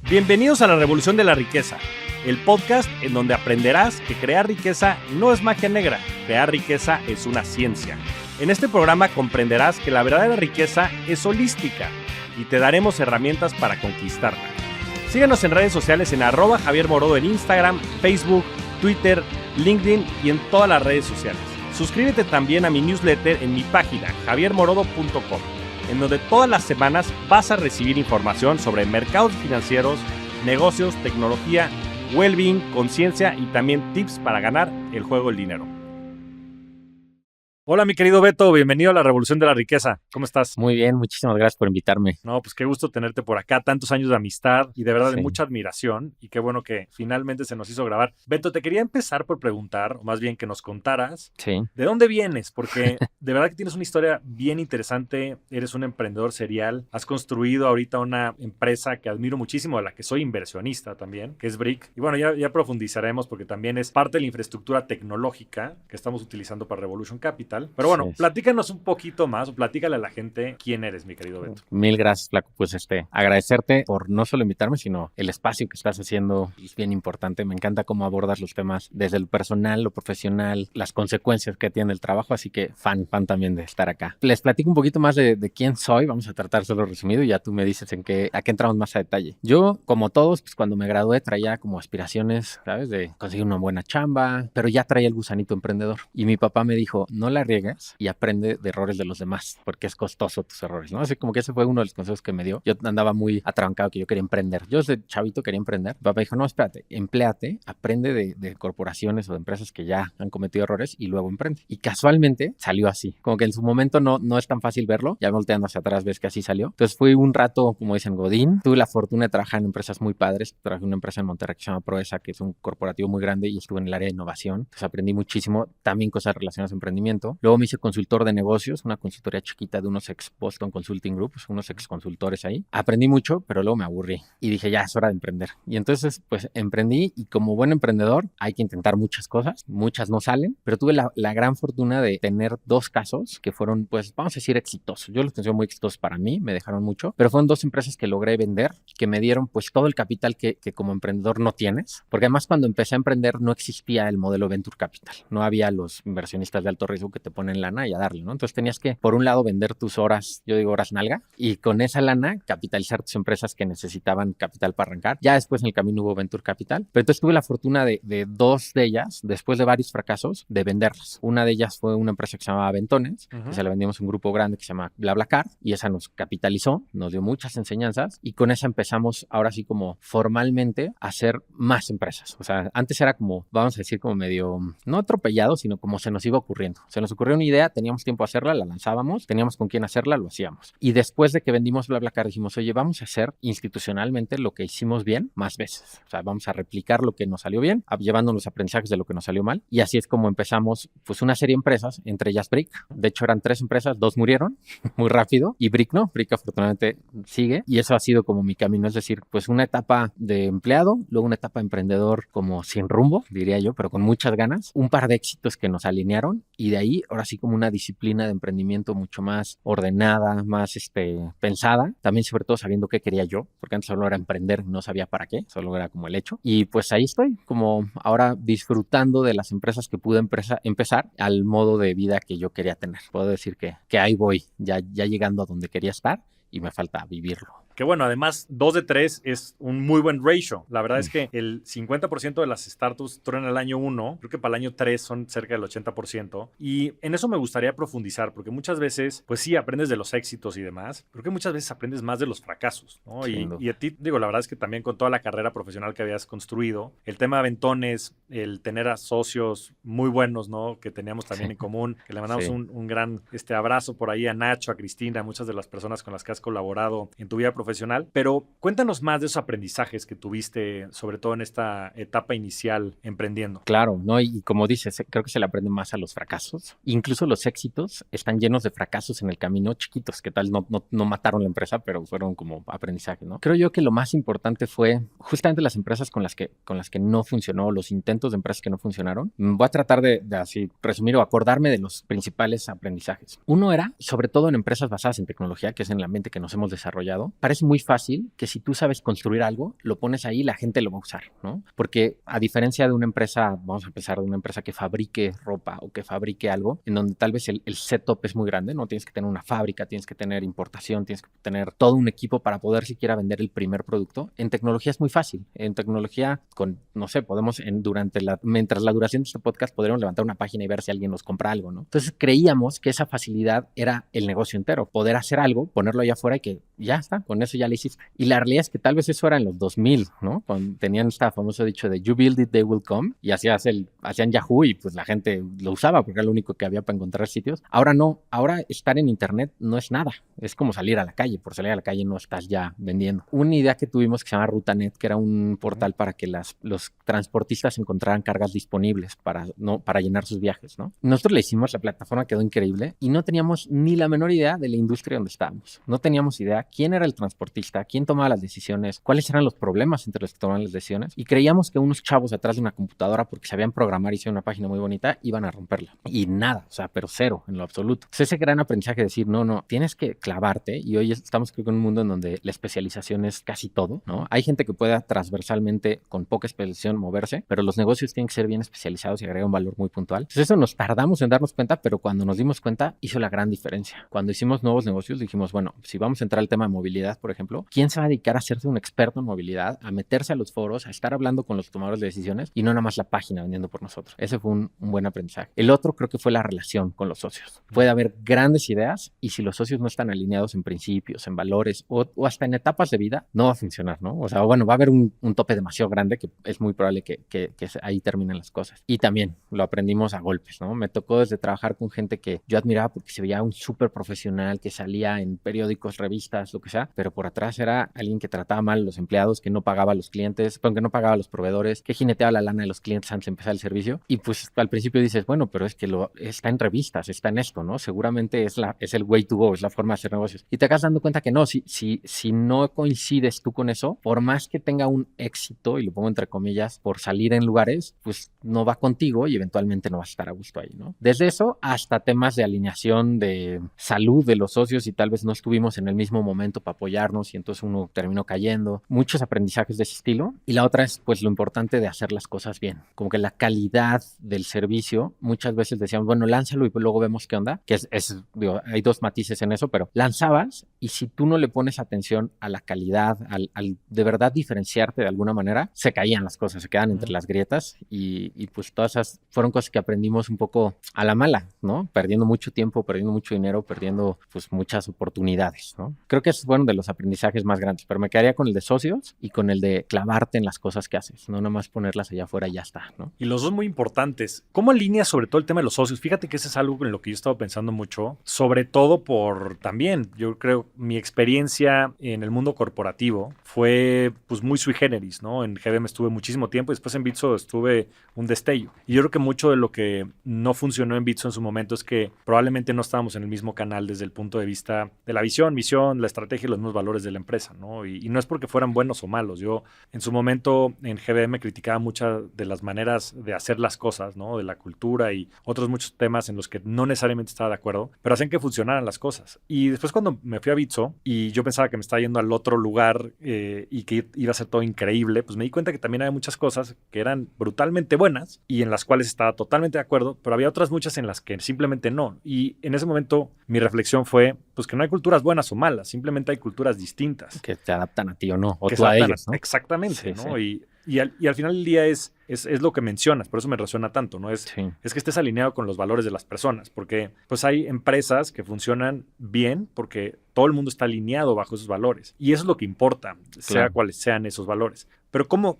Bienvenidos a la Revolución de la Riqueza, el podcast en donde aprenderás que crear riqueza no es magia negra, crear riqueza es una ciencia. En este programa comprenderás que la verdadera riqueza es holística y te daremos herramientas para conquistarla. Síguenos en redes sociales en @JavierMorodo en Instagram, Facebook, Twitter, LinkedIn y en todas las redes sociales. Suscríbete también a mi newsletter en mi página javiermorodo.com, en donde todas las semanas vas a recibir información sobre mercados financieros, negocios, tecnología, well-being, conciencia y también tips para ganar el juego del dinero. Hola, mi querido Beto, bienvenido a la Revolución de la Riqueza. ¿Cómo estás? Muy bien, muchísimas gracias por invitarme. No, pues qué gusto tenerte por acá, tantos años de amistad y de verdad de Sí. mucha admiración, y qué bueno que finalmente se nos hizo grabar. Beto, te quería empezar por preguntar, o más bien que nos contaras, Sí. ¿de dónde vienes? Porque de verdad que tienes una historia bien interesante, eres un emprendedor serial, has construido ahorita una empresa que admiro muchísimo, de la que soy inversionista también, que es Brick. Y bueno, ya profundizaremos porque también es parte de la infraestructura tecnológica que estamos utilizando para Revolution Capital. Pero bueno, Sí. platícanos un poquito más, o platícale a la gente quién eres, mi querido Beto. Mil gracias, Flaco. Pues agradecerte por no solo invitarme, sino el espacio que estás haciendo es bien importante. Me encanta cómo abordas los temas desde lo personal, lo profesional, las consecuencias que tiene el trabajo, así que fan también de estar acá. Les platico un poquito más de quién soy, vamos a tratar solo resumido y ya tú me dices a qué entramos más a detalle. Yo, como todos, pues cuando me gradué traía como aspiraciones, ¿sabes? De conseguir una buena chamba, pero ya traía el gusanito emprendedor. Y mi papá me dijo, no la riegues y aprende de errores de los demás, porque es costoso tus errores, ¿no? Así como que ese fue uno de los consejos que me dio. Yo andaba muy atrabancado que yo quería emprender. Yo desde chavito quería emprender. Mi papá dijo, no, espérate, empléate, aprende de corporaciones o de empresas que ya han cometido errores y luego emprende. Y casualmente salió así. Como que en su momento no es tan fácil verlo. Ya volteando hacia atrás ves que así salió. Entonces fui un rato, como dicen, godín. Tuve la fortuna de trabajar en empresas muy padres. Trabajé en una empresa en Monterrey que se llama Proesa, que es un corporativo muy grande, y estuve en el área de innovación. Entonces aprendí muchísimo, también cosas relacionadas a emprendimiento. Luego me hice consultor de negocios, una consultoría chiquita de unos ex Boston Consulting Group, unos ex consultores ahí. Aprendí mucho, pero luego me aburrí y dije, ya es hora de emprender. Y entonces, pues emprendí, y como buen emprendedor hay que intentar muchas cosas, muchas no salen, pero tuve la gran fortuna de tener dos casos que fueron, pues, vamos a decir, exitosos. Yo los considero muy exitosos para mí, me dejaron mucho, pero fueron dos empresas que logré vender, que me dieron pues todo el capital que como emprendedor no tienes, porque además cuando empecé a emprender no existía el modelo Venture Capital, no había los inversionistas de alto riesgo que te ponen lana y a darle, ¿no? Entonces tenías que, por un lado, vender tus horas, yo digo horas nalga, y con esa lana capitalizar tus empresas que necesitaban capital para arrancar. Ya después en el camino hubo Venture Capital, pero entonces tuve la fortuna de dos de ellas, después de varios fracasos, de venderlas. Una de ellas fue una empresa que se llamaba Ventones, que se la vendimos a un grupo grande que se llama BlaBlaCar, y esa nos capitalizó, nos dio muchas enseñanzas, y con esa empezamos ahora sí como formalmente a hacer más empresas. O sea, antes era como, vamos a decir, como medio, no atropellado, sino como se nos iba ocurriendo. Se nos ocurrió una idea, teníamos tiempo a hacerla, la lanzábamos, teníamos con quién hacerla, lo hacíamos. Y después de que vendimos BlaBlaCar dijimos, oye, vamos a hacer institucionalmente lo que hicimos bien más veces. O sea, vamos a replicar lo que nos salió bien, llevando los aprendizajes de lo que nos salió mal. Y así es como empezamos pues una serie de empresas, entre ellas Brick. De hecho eran 3 empresas, 2 murieron muy rápido y Brick no. Brick afortunadamente sigue, y eso ha sido como mi camino. Es decir, pues una etapa de empleado, luego una etapa de emprendedor como sin rumbo, diría yo, pero con muchas ganas, un par de éxitos que nos alinearon, y de ahí ahora sí como una disciplina de emprendimiento mucho más ordenada, más pensada, también sobre todo sabiendo qué quería yo, porque antes solo era emprender, no sabía para qué, solo era como el hecho. Y pues ahí estoy, como ahora disfrutando de las empresas que pude empezar al modo de vida que yo quería tener. Puedo decir que ahí voy, ya llegando a donde quería estar, y me falta vivirlo. Que bueno, además 2 de 3 es un muy buen ratio. La verdad es que el 50% de las startups truenan el año 1, creo que para el año 3 son cerca del 80%. Y en eso me gustaría profundizar, porque muchas veces, pues sí, aprendes de los éxitos y demás, pero que muchas veces aprendes más de los fracasos, ¿no? Y a ti, digo, la verdad es que también con toda la carrera profesional que habías construido, el tema de Ventones, el tener a socios muy buenos, ¿no? Que teníamos también en común, que le mandamos un gran abrazo por ahí a Nacho, a Cristina, a muchas de las personas con las que has colaborado en tu vida profesional. Pero cuéntanos más de esos aprendizajes que tuviste, sobre todo en esta etapa inicial emprendiendo. Claro, ¿no? Y como dices, creo que se le aprende más a los fracasos. Incluso los éxitos están llenos de fracasos en el camino, chiquitos, que tal no mataron la empresa, pero fueron como aprendizaje, ¿no? Creo yo que lo más importante fue justamente las empresas con las que no funcionó, los intentos de empresas que no funcionaron. Voy a tratar de así resumir o acordarme de los principales aprendizajes. Uno era, sobre todo en empresas basadas en tecnología, que es en el ambiente que nos hemos desarrollado, para parece muy fácil que si tú sabes construir algo, lo pones ahí y la gente lo va a usar, ¿no? Porque a diferencia de una empresa, vamos a empezar de una empresa que fabrique ropa o que fabrique algo, en donde tal vez el setup es muy grande, ¿no? Tienes que tener una fábrica, tienes que tener importación, tienes que tener todo un equipo para poder siquiera vender el primer producto. En tecnología es muy fácil. En tecnología, no sé, podemos, mientras la duración de este podcast, podríamos levantar una página y ver si alguien nos compra algo, ¿no? Entonces creíamos que esa facilidad era el negocio entero, poder hacer algo, ponerlo allá afuera y que ya está, con eso ya lo hiciste. Y la realidad es que tal vez eso era en los 2000, ¿no? Cuando tenían este famoso dicho de you build it, they will come, y hacían Yahoo y pues la gente lo usaba porque era lo único que había para encontrar sitios. Ahora no, ahora estar en internet no es nada, es como salir a la calle, por salir a la calle no estás ya vendiendo. Una idea que tuvimos que se llama RutaNet, que era un portal para que los transportistas encontraran cargas disponibles para llenar sus viajes, ¿no? Nosotros le hicimos, la plataforma quedó increíble y no teníamos ni la menor idea de la industria donde estábamos. No teníamos idea quién era el transportista, quién tomaba las decisiones, cuáles eran los problemas entre los que tomaban las decisiones, y creíamos que unos chavos atrás de una computadora, porque sabían programar y hicieron una página muy bonita, iban a romperla. Y nada, o sea, pero cero en lo absoluto. Entonces ese gran aprendizaje de decir, no, tienes que clavarte, y hoy estamos creo que en un mundo en donde la especialización es casi todo, ¿no? Hay gente que pueda transversalmente, con poca especialización, moverse, pero los negocios tienen que ser bien especializados y agregar un valor muy puntual. Entonces eso nos tardamos en darnos cuenta, pero cuando nos dimos cuenta, hizo la gran diferencia. Cuando hicimos nuevos negocios, dijimos, bueno, si vamos a entrar al tema de movilidad, por ejemplo, ¿quién se va a dedicar a hacerse un experto en movilidad, a meterse a los foros, a estar hablando con los tomadores de decisiones y no nada más la página vendiendo por nosotros? Ese fue un buen aprendizaje. El otro creo que fue la relación con los socios. Puede haber grandes ideas y si los socios no están alineados en principios, en valores o hasta en etapas de vida, no va a funcionar, ¿no? O sea, bueno, va a haber un tope demasiado grande que es muy probable que ahí terminen las cosas. Y también lo aprendimos a golpes, ¿no? Me tocó desde trabajar con gente que yo admiraba porque se veía un súper profesional, que salía en periódicos, revistas, lo que sea, pero por atrás era alguien que trataba mal a los empleados, que no pagaba a los clientes, que no pagaba a los proveedores, que jineteaba la lana de los clientes antes de empezar el servicio. Y pues al principio dices, bueno, pero es que está en revistas, está en esto, ¿no? Seguramente es el way to go, es la forma de hacer negocios. Y te acabas dando cuenta que no, si no coincides tú con eso, por más que tenga un éxito, y lo pongo entre comillas, por salir en lugares, pues no va contigo y eventualmente no vas a estar a gusto ahí, ¿no? Desde eso hasta temas de alineación, de salud de los socios, y tal vez no estuvimos en el mismo momento para apoyarnos y entonces uno terminó cayendo. Muchos aprendizajes de ese estilo. Y la otra es pues lo importante de hacer las cosas bien. Como que la calidad del servicio, muchas veces decíamos, bueno, lánzalo y luego vemos qué onda, que digo, hay dos matices en eso, pero lanzabas y si tú no le pones atención a la calidad, al de verdad diferenciarte de alguna manera, se caían las cosas, se quedan entre las grietas y pues todas esas fueron cosas que aprendimos un poco a la mala, ¿no? Perdiendo mucho tiempo, perdiendo mucho dinero, perdiendo pues muchas oportunidades, ¿no? Creo que esos fueron de los aprendizajes más grandes, pero me quedaría con el de socios y con el de clavarte en las cosas que haces, no nomás ponerlas allá afuera y ya está, ¿no? Y los dos muy importantes. ¿Cómo alineas sobre todo el tema de los socios? Fíjate que ese es algo en lo que yo he estado pensando mucho, sobre todo por también, yo creo, mi experiencia en el mundo corporativo fue pues muy sui generis, ¿no? En GBM estuve muchísimo tiempo y después en Bitso estuve un destello. Y yo creo que mucho de lo que no funcionó en Bitso en su momento es que probablemente no estábamos en el mismo canal desde el punto de vista de la visión, la estrategia y los mismos valores de la empresa, ¿no? Y no es porque fueran buenos o malos. Yo en su momento en GBM criticaba muchas de las maneras de hacer las cosas, ¿no? De la cultura y otros muchos temas en los que no necesariamente estaba de acuerdo, pero hacían que funcionaran las cosas. Y después cuando me fui a Bitso y yo pensaba que me estaba yendo al otro lugar y que iba a ser todo increíble, pues me di cuenta que también había muchas cosas que eran brutalmente buenas y en las cuales estaba totalmente de acuerdo, pero había otras muchas en las que simplemente no. Y en ese momento mi reflexión fue, pues que no hay culturas buenas o malas, simplemente hay culturas distintas. Que te adaptan a ti o no, o que tú a ellos, ¿no? Exactamente, Sí, ¿no? sí. Y al final del día es lo que mencionas, por eso me resuena tanto, ¿no? Es que estés alineado con los valores de las personas, porque pues hay empresas que funcionan bien porque todo el mundo está alineado bajo esos valores. Y eso es lo que importa, sea cuáles sean esos valores. Pero ¿cómo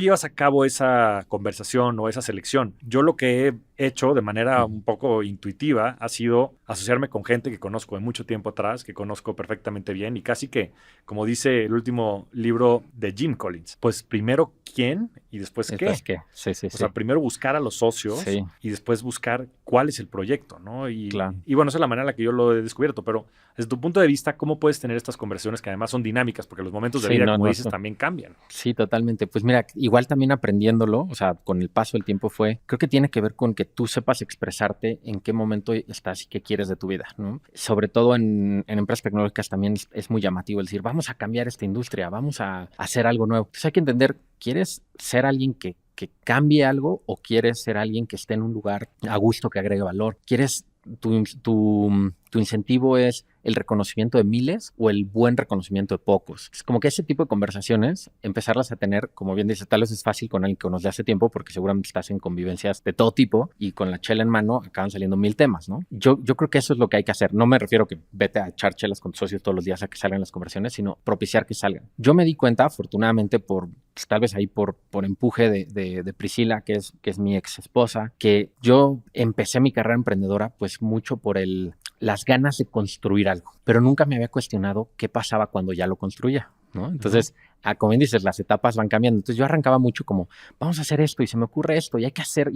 llevas a cabo esa conversación o esa selección? Yo lo que he hecho de manera un poco intuitiva ha sido asociarme con gente que conozco de mucho tiempo atrás, que conozco perfectamente bien y casi que, como dice el último libro de Jim Collins, pues primero quién ¿Y después qué? ¿Después qué? Sí, sí, O sí. sea, primero buscar a los socios Sí. y después buscar cuál es el proyecto, ¿no? Claro. Y bueno, esa es la manera en la que yo lo he descubierto, pero desde tu punto de vista, ¿cómo puedes tener estas conversaciones que además son dinámicas? Porque los momentos de Sí, vida, no, como no, dices, no. también cambian. Sí, totalmente. Pues mira, igual también aprendiéndolo, o sea, con el paso del tiempo creo que tiene que ver con que tú sepas expresarte en qué momento estás y qué quieres de tu vida, ¿no? Sobre todo en empresas tecnológicas también es muy llamativo el decir, vamos a cambiar esta industria, vamos a hacer algo nuevo. Entonces hay que entender, ¿quieres ser alguien que cambie algo o quieres ser alguien que esté en un lugar a gusto, que agregue valor? ¿Quieres tu incentivo es el reconocimiento de miles o el buen reconocimiento de pocos? Es como que ese tipo de conversaciones, empezarlas a tener, como bien dice, tal vez es fácil con alguien que conoce hace tiempo porque seguramente estás en convivencias de todo tipo y con la chela en mano acaban saliendo 1000 temas, ¿no? Yo creo que eso es lo que hay que hacer. No me refiero que vete a echar chelas con tus socios todos los días a que salgan las conversaciones, sino propiciar que salgan. Yo me di cuenta, afortunadamente, tal vez ahí por empuje de Priscila, que es mi ex esposa, que yo empecé mi carrera emprendedora pues mucho por las ganas de construir algo, pero nunca me había cuestionado qué pasaba cuando ya lo construía, ¿no? Entonces, como bien dices, las etapas van cambiando. Entonces yo arrancaba mucho como, vamos a hacer esto y se me ocurre esto y hay que hacer,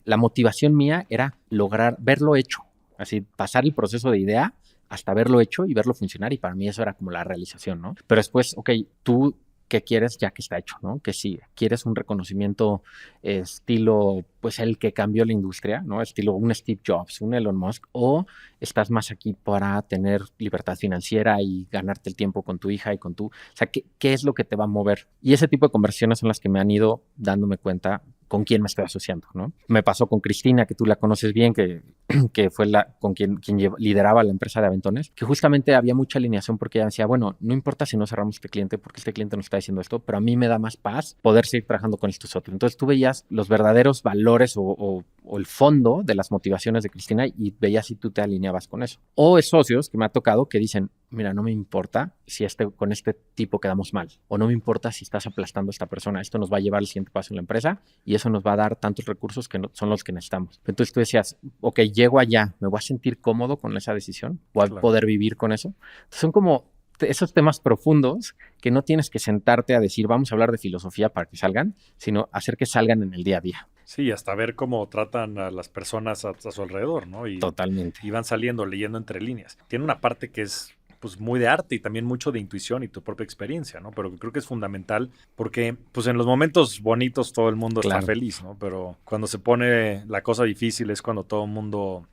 la motivación mía era lograr verlo hecho, así pasar el proceso de idea hasta verlo hecho y verlo funcionar, y para mí eso era como la realización, ¿no? Pero después, ok, tú ¿qué quieres ya que está hecho, ¿no? Que sí, quieres un reconocimiento estilo, pues el que cambió la industria, ¿no? Estilo un Steve Jobs, un Elon Musk, o estás más aquí para tener libertad financiera y ganarte el tiempo con tu hija y con tu... O sea, ¿qué es lo que te va a mover? Y ese tipo de conversaciones son las que me han ido dándome cuenta con quién me estoy asociando, ¿no? Me pasó con Cristina, que tú la conoces bien, que fue con quien lideraba la empresa de Aventones, que justamente había mucha alineación porque ella decía, bueno, no importa si no cerramos este cliente porque este cliente nos está diciendo esto, pero a mí me da más paz poder seguir trabajando con estos otros. Entonces tú veías los verdaderos valores o el fondo de las motivaciones de Cristina y veías si tú te alineabas con eso. O es socios que me ha tocado que dicen, mira, no me importa si con este tipo quedamos mal, o no me importa si estás aplastando a esta persona, esto nos va a llevar al siguiente paso en la empresa y eso nos va a dar tantos recursos que son los que necesitamos. Entonces tú decías, ok, llego allá, ¿me voy a sentir cómodo con esa decisión? ¿Voy a poder vivir con eso? Entonces son como esos temas profundos que no tienes que sentarte a decir, vamos a hablar de filosofía para que salgan, sino hacer que salgan en el día a día. Sí, hasta ver cómo tratan a las personas a su alrededor, ¿no? Totalmente. Y van saliendo, leyendo entre líneas. Tiene una parte que es pues muy de arte y también mucho de intuición y tu propia experiencia, ¿no? Pero creo que es fundamental porque pues en los momentos bonitos todo el mundo está feliz, ¿no? Pero cuando se pone la cosa difícil es cuando todo el mundo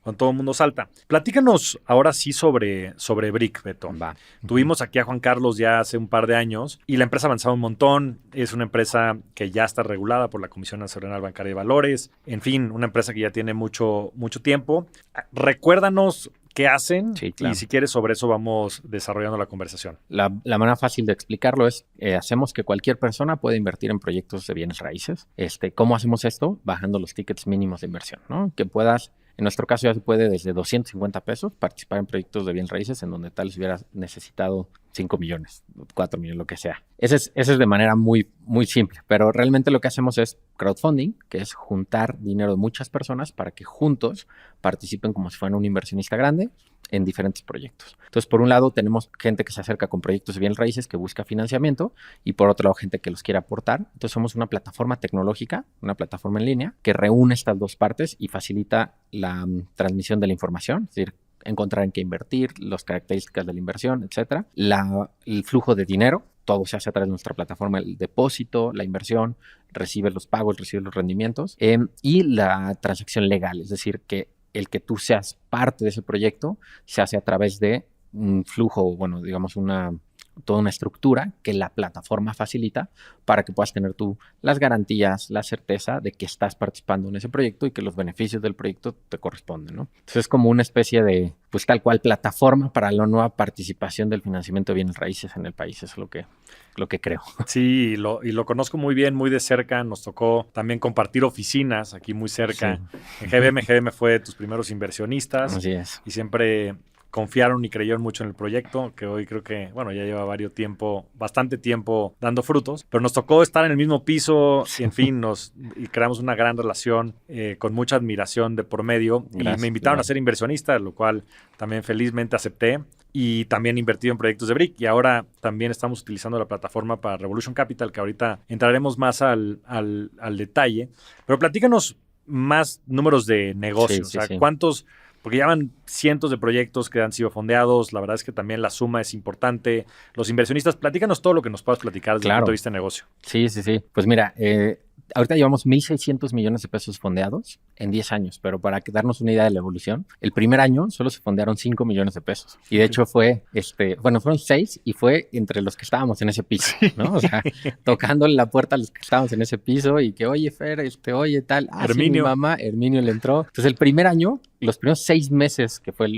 salta. Platícanos ahora sí sobre Brick, Beto. Va. Tuvimos aquí a Juan Carlos ya hace un par de años y la empresa ha avanzado un montón. Es una empresa que ya está regulada por la Comisión Nacional Bancaria de Valores. En fin, una empresa que ya tiene mucho tiempo. Recuérdanos qué hacen, sí, claro. Y si quieres sobre eso vamos desarrollando la conversación. La manera fácil de explicarlo es, hacemos que cualquier persona pueda invertir en proyectos de bienes raíces. ¿Cómo hacemos esto? Bajando los tickets mínimos de inversión, ¿no? Que puedas, en nuestro caso ya se puede desde 250 pesos participar en proyectos de bienes raíces en donde tal vez hubieras necesitado 5 millones, 4 millones, lo que sea. Ese es de manera muy, muy simple, pero realmente lo que hacemos es crowdfunding, que es juntar dinero de muchas personas para que juntos participen como si fueran un inversionista grande en diferentes proyectos. Entonces, por un lado, tenemos gente que se acerca con proyectos de bienes raíces que busca financiamiento y por otro lado, gente que los quiere aportar. Entonces, somos una plataforma tecnológica, una plataforma en línea que reúne estas dos partes y facilita la transmisión de la información, es decir, encontrar en qué invertir, las características de la inversión, etcétera. El flujo de dinero, todo se hace a través de nuestra plataforma, el depósito, la inversión, recibes los pagos, recibes los rendimientos y la transacción legal, es decir, que el que tú seas parte de ese proyecto se hace a través de un flujo, bueno, digamos toda una estructura que la plataforma facilita para que puedas tener tú las garantías, la certeza de que estás participando en ese proyecto y que los beneficios del proyecto te corresponden, ¿no? Entonces es como una especie de, pues tal cual, plataforma para la nueva participación del financiamiento de bienes raíces en el país, eso es lo que creo. Sí, y lo conozco muy bien, muy de cerca. Nos tocó también compartir oficinas aquí muy cerca. Sí. En GBM fue de tus primeros inversionistas. Así es. Y siempre confiaron y creyeron mucho en el proyecto, que hoy creo que, bueno, ya lleva bastante tiempo dando frutos, pero nos tocó estar en el mismo piso y, en fin, y creamos una gran relación con mucha admiración de por medio. Gracias, y me invitaron igual. a ser inversionista, lo cual también felizmente acepté. Y también invertido en proyectos de Brick. Y ahora también estamos utilizando la plataforma para Revolution Capital, que ahorita entraremos más al detalle. Pero platícanos más números de negocios. Sí, O sea, sí. ¿cuántos? Porque llevan cientos de proyectos que han sido fondeados. La verdad es que también la suma es importante. Los inversionistas, platícanos todo lo que nos puedas platicar desde el punto de vista de negocio. Sí. Pues mira, ahorita llevamos 1,600 millones de pesos fondeados en 10 años, pero para darnos una idea de la evolución, el primer año solo se fondearon 5 millones de pesos. Y de hecho fueron 6 y fue entre los que estábamos en ese piso, ¿no? O sea, tocándole la puerta a los que estábamos en ese piso y que, oye, Fer, oye, tal. Herminio. Sí, mi mamá, Herminio le entró. Entonces, el primer año, los primeros 6 meses, que fue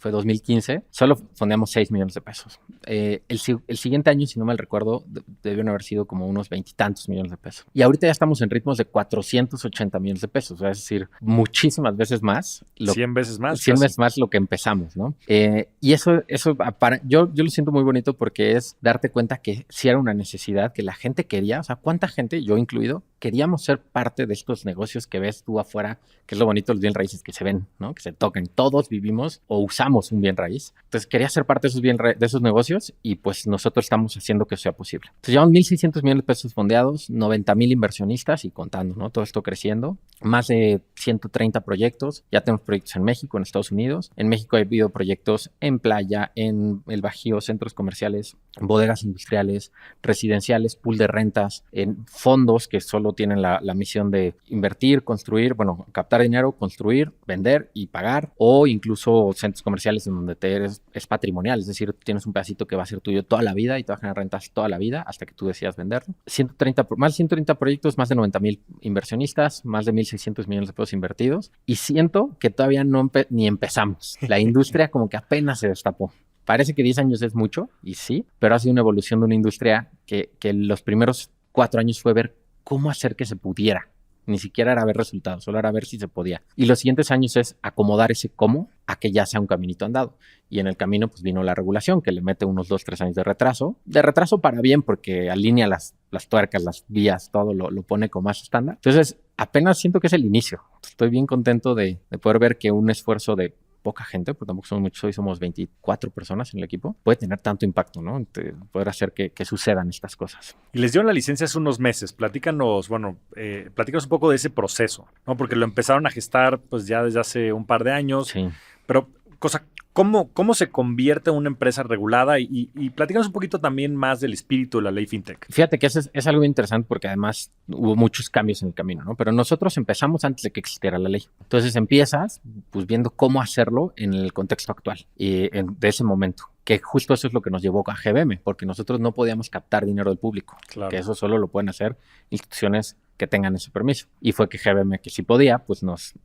2015, solo fondeamos 6 millones de pesos. El siguiente año, si no mal recuerdo, debieron haber sido como unos 20 y tantos millones de pesos. Y ahorita ya estamos en ritmos de 480 millones de pesos, o sea, es decir, muchísimas veces más. 100 veces más. 100 veces más lo que empezamos, ¿no? Y eso yo lo siento muy bonito porque es darte cuenta que sí era una necesidad, que la gente quería, o sea, ¿cuánta gente, yo incluido, queríamos ser parte de estos negocios que ves tú afuera, que es lo bonito de los bien raíces que se ven, ¿no? Que se tocan. Todos vivimos o usamos un bien raíz. Entonces, quería ser parte de esos negocios y pues nosotros estamos haciendo que eso sea posible. Entonces, llevamos 1,600 millones de pesos fondeados, 90,000 inversionistas y contando, ¿no? Todo esto creciendo. Más de 130 proyectos. Ya tenemos proyectos en México, en Estados Unidos. En México ha habido proyectos en playa, en el Bajío, centros comerciales, bodegas industriales, residenciales, pool de rentas, en fondos que solo tienen la misión de invertir, construir, bueno, captar dinero, construir, vender y pagar, o incluso centros comerciales en donde es patrimonial, es decir, tienes un pedacito que va a ser tuyo toda la vida y te va a generar rentas toda la vida hasta que tú decidas venderlo. Más de 130 proyectos, más de 90,000 inversionistas, más de 1,600 millones de pesos invertidos, y siento que todavía ni empezamos. La industria como que apenas se destapó. Parece que 10 años es mucho, y sí, pero ha sido una evolución de una industria que los primeros 4 años fue ver cómo hacer que se pudiera. Ni siquiera era ver resultados, solo era ver si se podía. Y los siguientes años es acomodar ese cómo a que ya sea un caminito andado. Y en el camino pues vino la regulación, que le mete unos 2-3 años de retraso. De retraso para bien, porque alinea las tuercas, las vías, todo lo pone como más estándar. Entonces, apenas siento que es el inicio. Estoy bien contento de poder ver que un esfuerzo de poca gente, porque tampoco somos muchos, hoy somos 24 personas en el equipo, puede tener tanto impacto, ¿no? Poder hacer que sucedan estas cosas. Y les dieron la licencia hace unos meses. Platícanos un poco de ese proceso, ¿no? Porque lo empezaron a gestar pues ya desde hace un par de años. Sí. Pero, ¿cómo se convierte en una empresa regulada? Y platícanos un poquito también más del espíritu de la ley FinTech. Fíjate que es algo interesante porque además hubo muchos cambios en el camino, ¿no? Pero nosotros empezamos antes de que existiera la ley. Entonces empiezas pues viendo cómo hacerlo en el contexto actual de ese momento. Que justo eso es lo que nos llevó a GBM, porque nosotros no podíamos captar dinero del público. Claro. Que eso solo lo pueden hacer instituciones que tengan ese permiso. Y fue que GBM, que sí podía, pues nos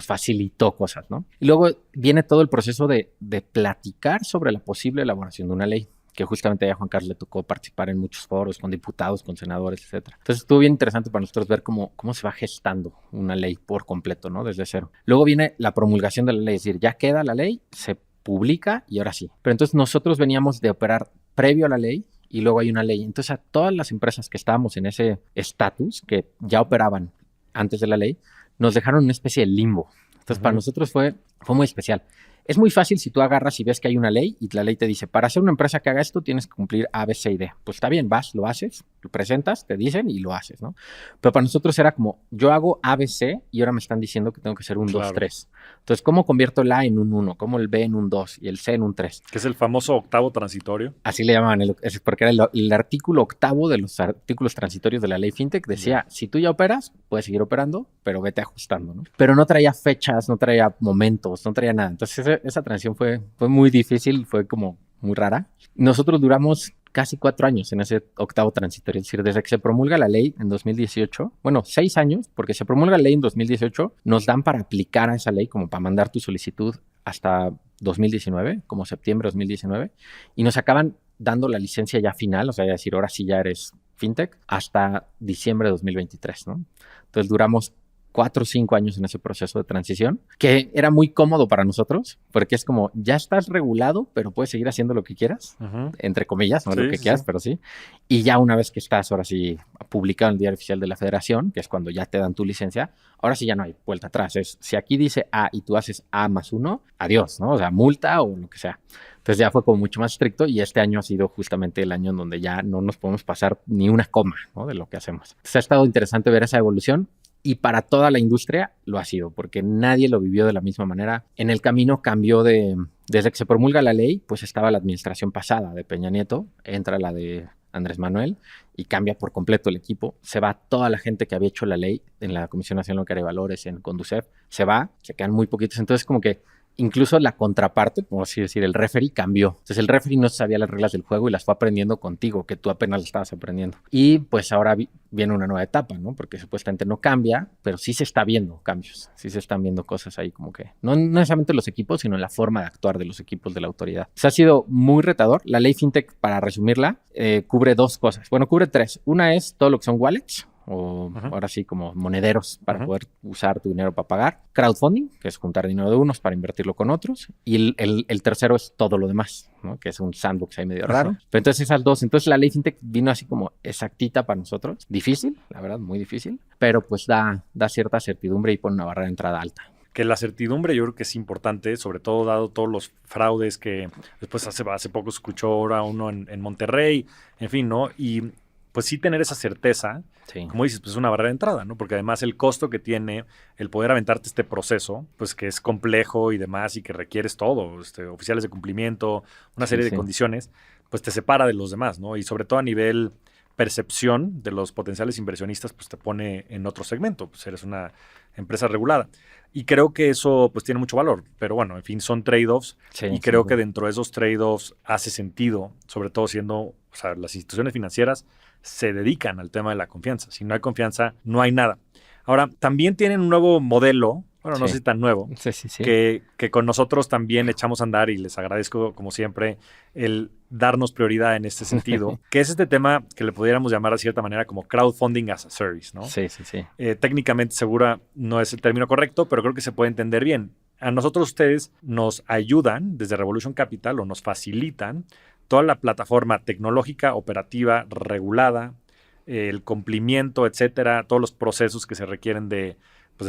facilitó cosas, ¿no? Y luego viene todo el proceso de platicar sobre la posible elaboración de una ley, que justamente a Juan Carlos le tocó participar en muchos foros con diputados, con senadores, etcétera. Entonces estuvo bien interesante para nosotros ver cómo se va gestando una ley por completo, ¿no? Desde cero. Luego viene la promulgación de la ley, es decir, ya queda la ley, se publica y ahora sí. Pero entonces nosotros veníamos de operar previo a la ley y luego hay una ley. Entonces a todas las empresas que estábamos en ese estatus, que ya operaban antes de la ley, nos dejaron una especie de limbo. Entonces para nosotros fue muy especial. Es muy fácil si tú agarras y ves que hay una ley y la ley te dice, para ser una empresa que haga esto tienes que cumplir A, B, C y D. Pues está bien, vas, lo haces, lo presentas, te dicen y lo haces, ¿no? Pero para nosotros era como, yo hago A, B, C y ahora me están diciendo que tengo que ser un 2, 3. Entonces, ¿cómo convierto el A en un 1? ¿Cómo el B en un 2 y el C en un 3? Que es el famoso octavo transitorio. Así le llamaban, porque era el artículo octavo de los artículos transitorios de la ley FinTech. Decía, si tú ya operas, puedes seguir operando, pero vete ajustando, ¿no? Pero no traía fechas, no traía momentos, no traía nada. Entonces, esa transición fue muy difícil, fue como muy rara. Nosotros duramos casi 4 años en ese octavo transitorio, es decir, desde que se promulga la ley en 2018, 6 años, porque se promulga la ley en 2018, nos dan para aplicar a esa ley, como para mandar tu solicitud hasta 2019, como septiembre de 2019, y nos acaban dando la licencia ya final, o sea, ya decir, ahora sí ya eres FinTech, hasta diciembre de 2023, ¿no? Entonces duramos 4 o 5 años en ese proceso de transición, que era muy cómodo para nosotros, porque es como, ya estás regulado, pero puedes seguir haciendo lo que quieras, entre comillas, no lo que quieras, pero sí. Y ya una vez que estás ahora sí publicado en el Diario Oficial de la Federación, que es cuando ya te dan tu licencia, ahora sí ya no hay vuelta atrás. Si aquí dice A y tú haces A+1, adiós, ¿no? O sea, multa o lo que sea. Entonces ya fue como mucho más estricto y este año ha sido justamente el año en donde ya no nos podemos pasar ni una coma, ¿no? De lo que hacemos. Entonces ha estado interesante ver esa evolución. Y para toda la industria lo ha sido, porque nadie lo vivió de la misma manera. En el camino cambió desde que se promulga la ley, pues estaba la administración pasada de Peña Nieto, entra la de Andrés Manuel y cambia por completo el equipo. Se va toda la gente que había hecho la ley en la Comisión Nacional Bancaria de Valores, en Conducef, se quedan muy poquitos. Entonces como que incluso la contraparte, como así decir, el referee cambió. Entonces el referee no sabía las reglas del juego y las fue aprendiendo contigo, que tú apenas las estabas aprendiendo. Y pues ahora viene una nueva etapa, ¿no? Porque supuestamente no cambia, pero sí se está viendo cambios, sí se están viendo cosas ahí como que, no necesariamente los equipos, sino la forma de actuar de los equipos de la autoridad. O sea, ha sido muy retador. La ley FinTech, para resumirla, cubre 2 cosas. Bueno, cubre 3. Una es todo lo que son wallets, o ahora sí como monederos para poder usar tu dinero para pagar. Crowdfunding, que es juntar dinero de unos para invertirlo con otros. Y el tercero es todo lo demás, ¿no? Que es un sandbox ahí medio raro. Pero entonces esas 2. Entonces la ley FinTech vino así como exactita para nosotros. Difícil, la verdad, muy difícil. Pero pues da cierta certidumbre y pone una barrera de entrada alta. Que la certidumbre yo creo que es importante, sobre todo dado todos los fraudes que después hace poco escuchó ahora uno en Monterrey, en fin, ¿no? Y pues sí tener esa certeza, como dices, pues es una barrera de entrada, ¿no? Porque además el costo que tiene el poder aventarte este proceso, pues que es complejo y demás y que requieres todo, oficiales de cumplimiento, una serie de condiciones, pues te separa de los demás, ¿no? Y sobre todo a nivel percepción de los potenciales inversionistas, pues te pone en otro segmento, pues eres una empresa regulada. Y creo que eso pues tiene mucho valor, pero bueno, en fin, son trade-offs y creo que dentro de esos trade-offs hace sentido, sobre todo siendo, o sea, las instituciones financieras se dedican al tema de la confianza. Si no hay confianza, no hay nada. Ahora, también tienen un nuevo modelo, bueno, no sé si tan nuevo, que con nosotros también echamos a andar y les agradezco, como siempre, el darnos prioridad en este sentido, que es este tema que le pudiéramos llamar de cierta manera como crowdfunding as a service, ¿no? Sí. Técnicamente segura no es el término correcto, pero creo que se puede entender bien. A nosotros ustedes nos ayudan desde Revolution Capital o nos facilitan toda la plataforma tecnológica, operativa, regulada, el cumplimiento, etcétera, todos los procesos que se requieren de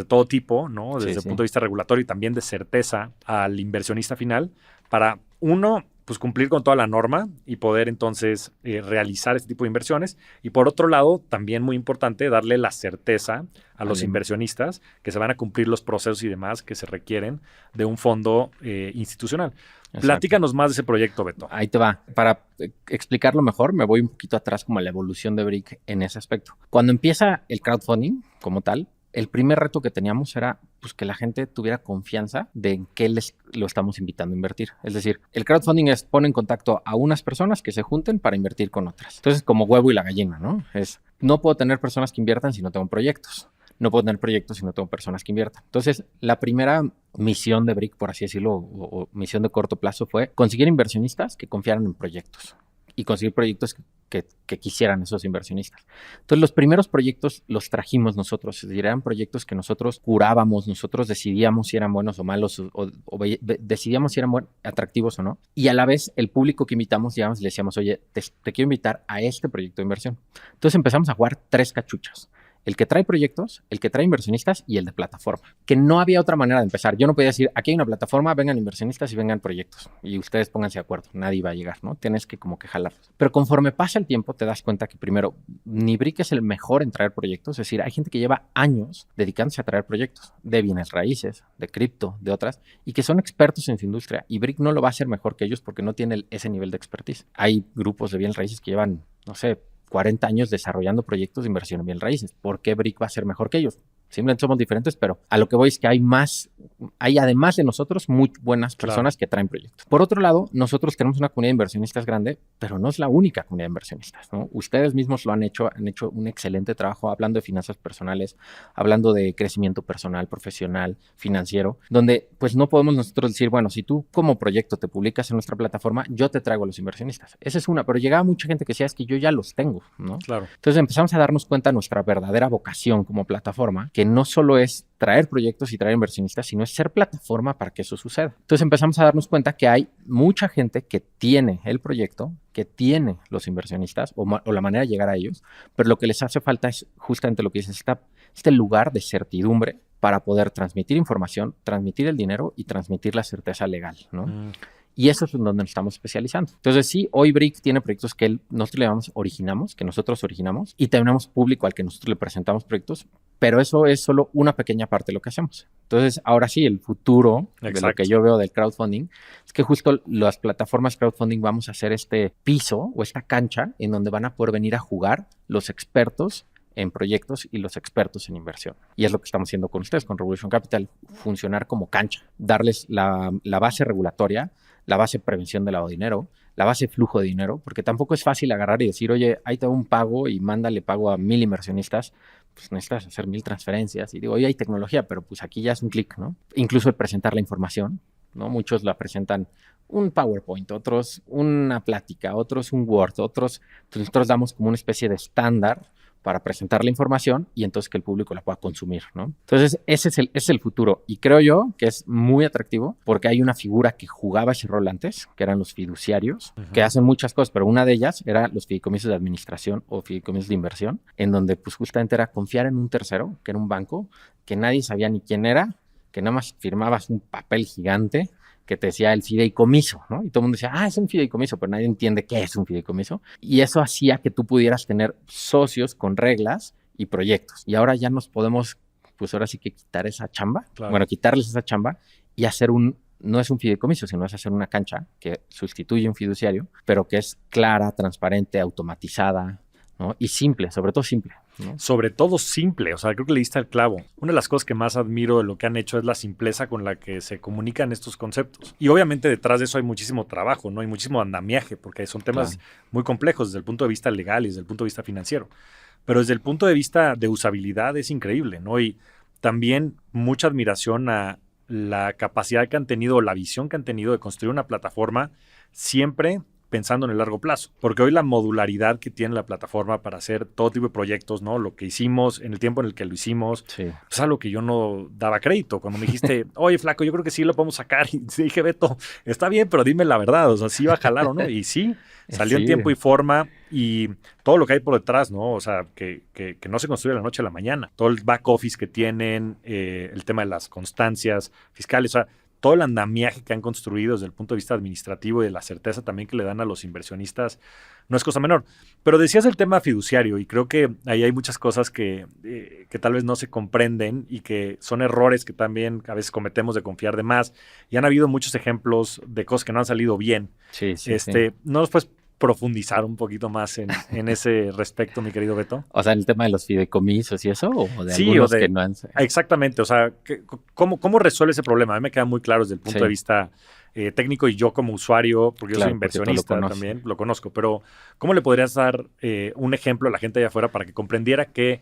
todo tipo, ¿no? Desde el punto de vista regulatorio y también de certeza al inversionista final para, uno, pues cumplir con toda la norma y poder entonces realizar este tipo de inversiones. Y por otro lado, también muy importante, darle la certeza a los inversionistas que se van a cumplir los procesos y demás que se requieren de un fondo institucional. Exacto. Platícanos más de ese proyecto, Beto. Ahí te va. Para explicarlo mejor, me voy un poquito atrás como a la evolución de Brick en ese aspecto. Cuando empieza el crowdfunding como tal, el primer reto que teníamos era pues, que la gente tuviera confianza de en qué lo estamos invitando a invertir. Es decir, el crowdfunding es poner en contacto a unas personas que se junten para invertir con otras. Entonces, como huevo y la gallina, ¿no? No puedo tener personas que inviertan si no tengo proyectos. No puedo tener proyectos si no tengo personas que inviertan. Entonces, la primera misión de Brick, por así decirlo, o misión de corto plazo fue conseguir inversionistas que confiaran en proyectos y conseguir proyectos que quisieran esos inversionistas. Entonces, los primeros proyectos los trajimos nosotros, es decir, eran proyectos que nosotros curábamos, nosotros decidíamos si eran buenos o malos, o decidíamos si eran atractivos o no. Y a la vez, el público que invitamos, digamos, le decíamos, oye, te quiero invitar a este proyecto de inversión. Entonces, empezamos a jugar 3 cachuchas. El que trae proyectos, el que trae inversionistas y el de plataforma. Que no había otra manera de empezar. Yo no podía decir, aquí hay una plataforma, vengan inversionistas y vengan proyectos. Y ustedes pónganse de acuerdo. Nadie va a llegar, ¿no? Tienes que como que jalarlos. Pero conforme pasa el tiempo, te das cuenta que primero, ni Brick es el mejor en traer proyectos. Es decir, hay gente que lleva años dedicándose a traer proyectos de bienes raíces, de cripto, de otras, y que son expertos en su industria. Y Brick no lo va a hacer mejor que ellos porque no tiene ese nivel de expertise. Hay grupos de bienes raíces que llevan, no sé, 40 años desarrollando proyectos de inversión en bienes raíces. ¿Por qué Brick va a ser mejor que ellos? Simplemente somos diferentes, pero a lo que voy es que hay más hay además de nosotros muy buenas personas que traen proyectos. Por otro lado, nosotros tenemos una comunidad de inversionistas grande, pero no es la única comunidad de inversionistas, ¿no? Ustedes mismos lo han hecho un excelente trabajo hablando de finanzas personales, hablando de crecimiento personal, profesional, financiero, donde pues no podemos nosotros decir, bueno, si tú como proyecto te publicas en nuestra plataforma, yo te traigo a los inversionistas. Esa es una, pero llegaba mucha gente que decía, es que yo ya los tengo, ¿no? Claro. Entonces empezamos a darnos cuenta de nuestra verdadera vocación como plataforma, que no solo es traer proyectos y traer inversionistas, sino es ser plataforma para que eso suceda. Entonces empezamos a darnos cuenta que hay mucha gente que tiene el proyecto, que tiene los inversionistas o la manera de llegar a ellos, pero lo que les hace falta es justamente lo que dices, este lugar de certidumbre para poder transmitir información, transmitir el dinero y transmitir la certeza legal, ¿no? Y eso es en donde nos estamos especializando. Entonces, sí, hoy Brick tiene proyectos que nosotros le llamamos originamos, que nosotros originamos, y tenemos público al que nosotros le presentamos proyectos, pero eso es solo una pequeña parte de lo que hacemos. Entonces, ahora sí, el futuro de lo que yo veo del crowdfunding es que justo las plataformas crowdfunding vamos a hacer este piso o esta cancha en donde van a poder venir a jugar los expertos en proyectos y los expertos en inversión. Y es lo que estamos haciendo con ustedes, con Revolution Capital, funcionar como cancha, darles la base regulatoria, la base prevención de lavado de dinero, la base flujo de dinero, porque tampoco es fácil agarrar y decir, oye, ahí te doy un pago y mándale pago a 1,000 inversionistas, pues necesitas hacer 1,000 transferencias. Y digo, oye, hay tecnología, pero pues aquí ya es un clic, ¿no? Incluso el presentar la información, ¿no? Muchos la presentan un PowerPoint, otros una plática, otros un Word, otros, pues nosotros damos como una especie de estándar para presentar la información y entonces que el público la pueda consumir, ¿no? Entonces, ese es el futuro. Y creo yo que es muy atractivo porque hay una figura que jugaba ese rol antes, que eran los fiduciarios, que hacen muchas cosas, pero una de ellas era los fideicomisos de administración o fideicomisos de inversión, en donde pues justamente era confiar en un tercero, que era un banco, que nadie sabía ni quién era, que nada más firmabas un papel gigante que te decía el fideicomiso, ¿no? Y todo el mundo decía, es un fideicomiso, pero nadie entiende qué es un fideicomiso. Y eso hacía que tú pudieras tener socios con reglas y proyectos. Y ahora ya nos podemos, pues ahora sí que quitar esa chamba, bueno, quitarles esa chamba y hacer no es un fideicomiso, sino es hacer una cancha que sustituye un fiduciario, pero que es clara, transparente, automatizada, ¿no? Y simple, sobre todo simple, ¿no? Sobre todo simple, o sea, creo que le diste al clavo. Una de las cosas que más admiro de lo que han hecho es la simpleza con la que se comunican estos conceptos. Y obviamente detrás de eso hay muchísimo trabajo, ¿no? Hay muchísimo andamiaje, porque son temas muy complejos desde el punto de vista legal y desde el punto de vista financiero. Pero desde el punto de vista de usabilidad es increíble, ¿no? Y también mucha admiración a la capacidad que han tenido, la visión que han tenido de construir una plataforma siempre pensando en el largo plazo, porque hoy la modularidad que tiene la plataforma para hacer todo tipo de proyectos, ¿no? Lo que hicimos en el tiempo en el que lo hicimos, es algo que yo no daba crédito. Cuando me dijiste, oye, flaco, yo creo que sí lo podemos sacar, y dije, Beto, está bien, pero dime la verdad, o sea, ¿sí va a jalar o no? Y sí, salió en tiempo y forma, y todo lo que hay por detrás, ¿no? O sea, que no se construye de la noche a la mañana. Todo el back office que tienen, el tema de las constancias fiscales, o sea, todo el andamiaje que han construido desde el punto de vista administrativo y de la certeza también que le dan a los inversionistas no es cosa menor. Pero decías el tema fiduciario y creo que ahí hay muchas cosas que tal vez no se comprenden y que son errores que también a veces cometemos de confiar de más. Y han habido muchos ejemplos de cosas que no han salido bien. Sí. ¿No nos puedes profundizar un poquito más en ese respecto, mi querido Beto? O sea, en el tema de los fideicomisos y eso, o de algunos que no han... Exactamente, o sea, ¿cómo resuelve ese problema? A mí me queda muy claro desde el punto de vista técnico y yo como usuario, porque yo soy inversionista también, lo conozco, pero ¿cómo le podrías dar un ejemplo a la gente allá afuera para que comprendiera que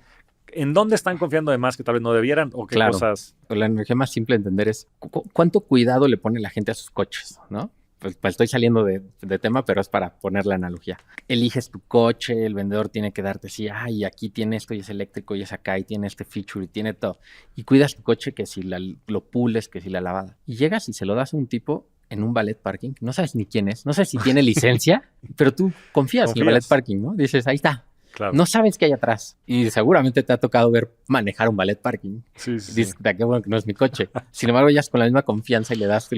en dónde están confiando de más que tal vez no debieran o qué cosas? La energía más simple de entender es cuánto cuidado le pone la gente a sus coches, ¿no? Pues estoy saliendo de tema, pero es para poner la analogía. Eliges tu coche, el vendedor tiene que darte así, y aquí tiene esto y es eléctrico y es acá y tiene este feature y tiene todo. Y cuidas tu coche que si lo pules, que si la lavada. Y llegas y se lo das a un tipo en un valet parking, no sabes ni quién es, no sabes si tiene licencia, pero tú confías en el valet parking, ¿no? Dices, ahí está. Claro. No sabes qué hay atrás. Y seguramente te ha tocado manejar un valet parking. Sí. Dices, qué bueno que no es mi coche. Sin embargo, ya con la misma confianza y le das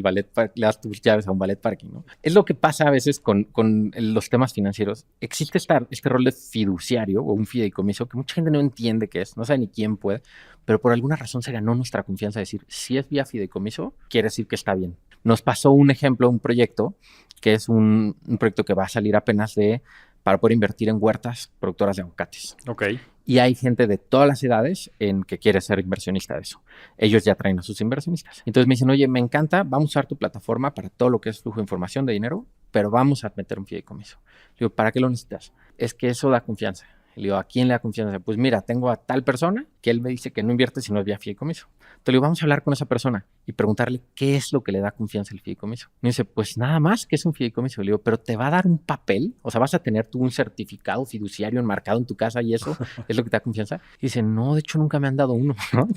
tus llaves a un valet parking, ¿no? Es lo que pasa a veces con los temas financieros. Existe este rol de fiduciario o un fideicomiso que mucha gente no entiende qué es, no sabe ni quién puede, pero por alguna razón se ganó nuestra confianza de decir, si es vía fideicomiso, quiere decir que está bien. Nos pasó un ejemplo, un proyecto, que es un proyecto que va a salir apenas para poder invertir en huertas productoras de aguacates. Ok. y hay gente de todas las edades en que quiere ser inversionista de eso. Ellos ya traen a sus inversionistas. Entonces me dicen, oye, me encanta, vamos a usar tu plataforma para todo lo que es flujo de información de dinero, pero vamos a meter un fideicomiso. Le digo, ¿para qué lo necesitas? Es que eso da confianza. Le digo, ¿a quién le da confianza? Pues mira, tengo a tal persona que él me dice que no invierte si no es vía fideicomiso. Entonces le digo, vamos a hablar con esa persona y preguntarle qué es lo que le da confianza al fideicomiso. Me dice, pues nada más que es un fideicomiso. Le digo, pero te va a dar un papel, o sea, vas a tener tú un certificado fiduciario enmarcado en tu casa y eso es lo que te da confianza. Y dice, no, de hecho nunca me han dado uno, ¿no?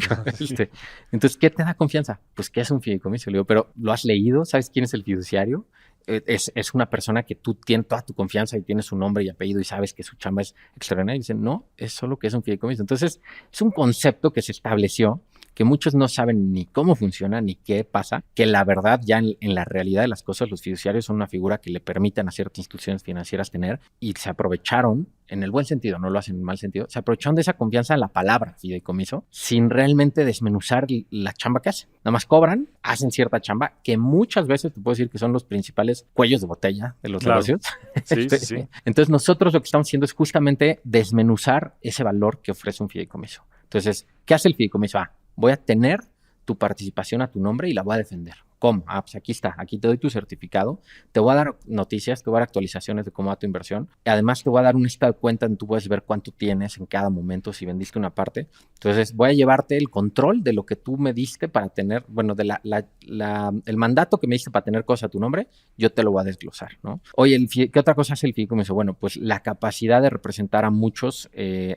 Entonces, ¿qué te da confianza? Pues que es un fideicomiso. Le digo, pero ¿lo has leído? ¿Sabes quién es el fiduciario? Es una persona que tú tienes toda tu confianza y tienes su nombre y apellido y sabes que su chamba es extraordinaria. Y dicen, no, es solo que es un fideicomiso. Entonces, es un concepto que se estableció que muchos no saben ni cómo funciona ni qué pasa, que la verdad ya en la realidad de las cosas los fiduciarios son una figura que le permiten a ciertas instituciones financieras tener y se aprovecharon en el buen sentido, no lo hacen en el mal sentido, se aprovecharon de esa confianza en la palabra fideicomiso sin realmente desmenuzar la chamba que hacen. Nada más cobran, hacen cierta chamba que muchas veces te puedo decir que son los principales cuellos de botella de los negocios. Sí. Entonces nosotros lo que estamos haciendo es justamente desmenuzar ese valor que ofrece un fideicomiso. Entonces, ¿qué hace el fideicomiso? Voy a tener tu participación a tu nombre y la voy a defender. ¿Cómo? Pues aquí está, aquí te doy tu certificado, te voy a dar noticias, te voy a dar actualizaciones de cómo va tu inversión, y además te voy a dar un estado de cuenta donde tú puedes ver cuánto tienes en cada momento si vendiste una parte. Entonces voy a llevarte el control de lo que tú me diste para tener, bueno, de el mandato que me diste para tener cosas a tu nombre, yo te lo voy a desglosar, ¿no? Oye, ¿qué otra cosa hace el fideicomiso? Bueno, pues la capacidad de representar a muchos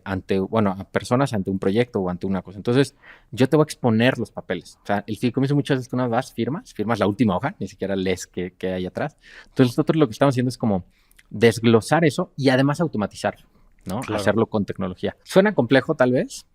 a personas ante un proyecto o ante una cosa. Entonces yo te voy a exponer los papeles. O sea, el fideicomiso muchas veces tú no vas, firmas la última hoja, ni siquiera lees qué hay atrás. Entonces nosotros lo que estamos haciendo es como desglosar eso y además automatizarlo, ¿no? Claro. Hacerlo con tecnología. Suena complejo tal vez,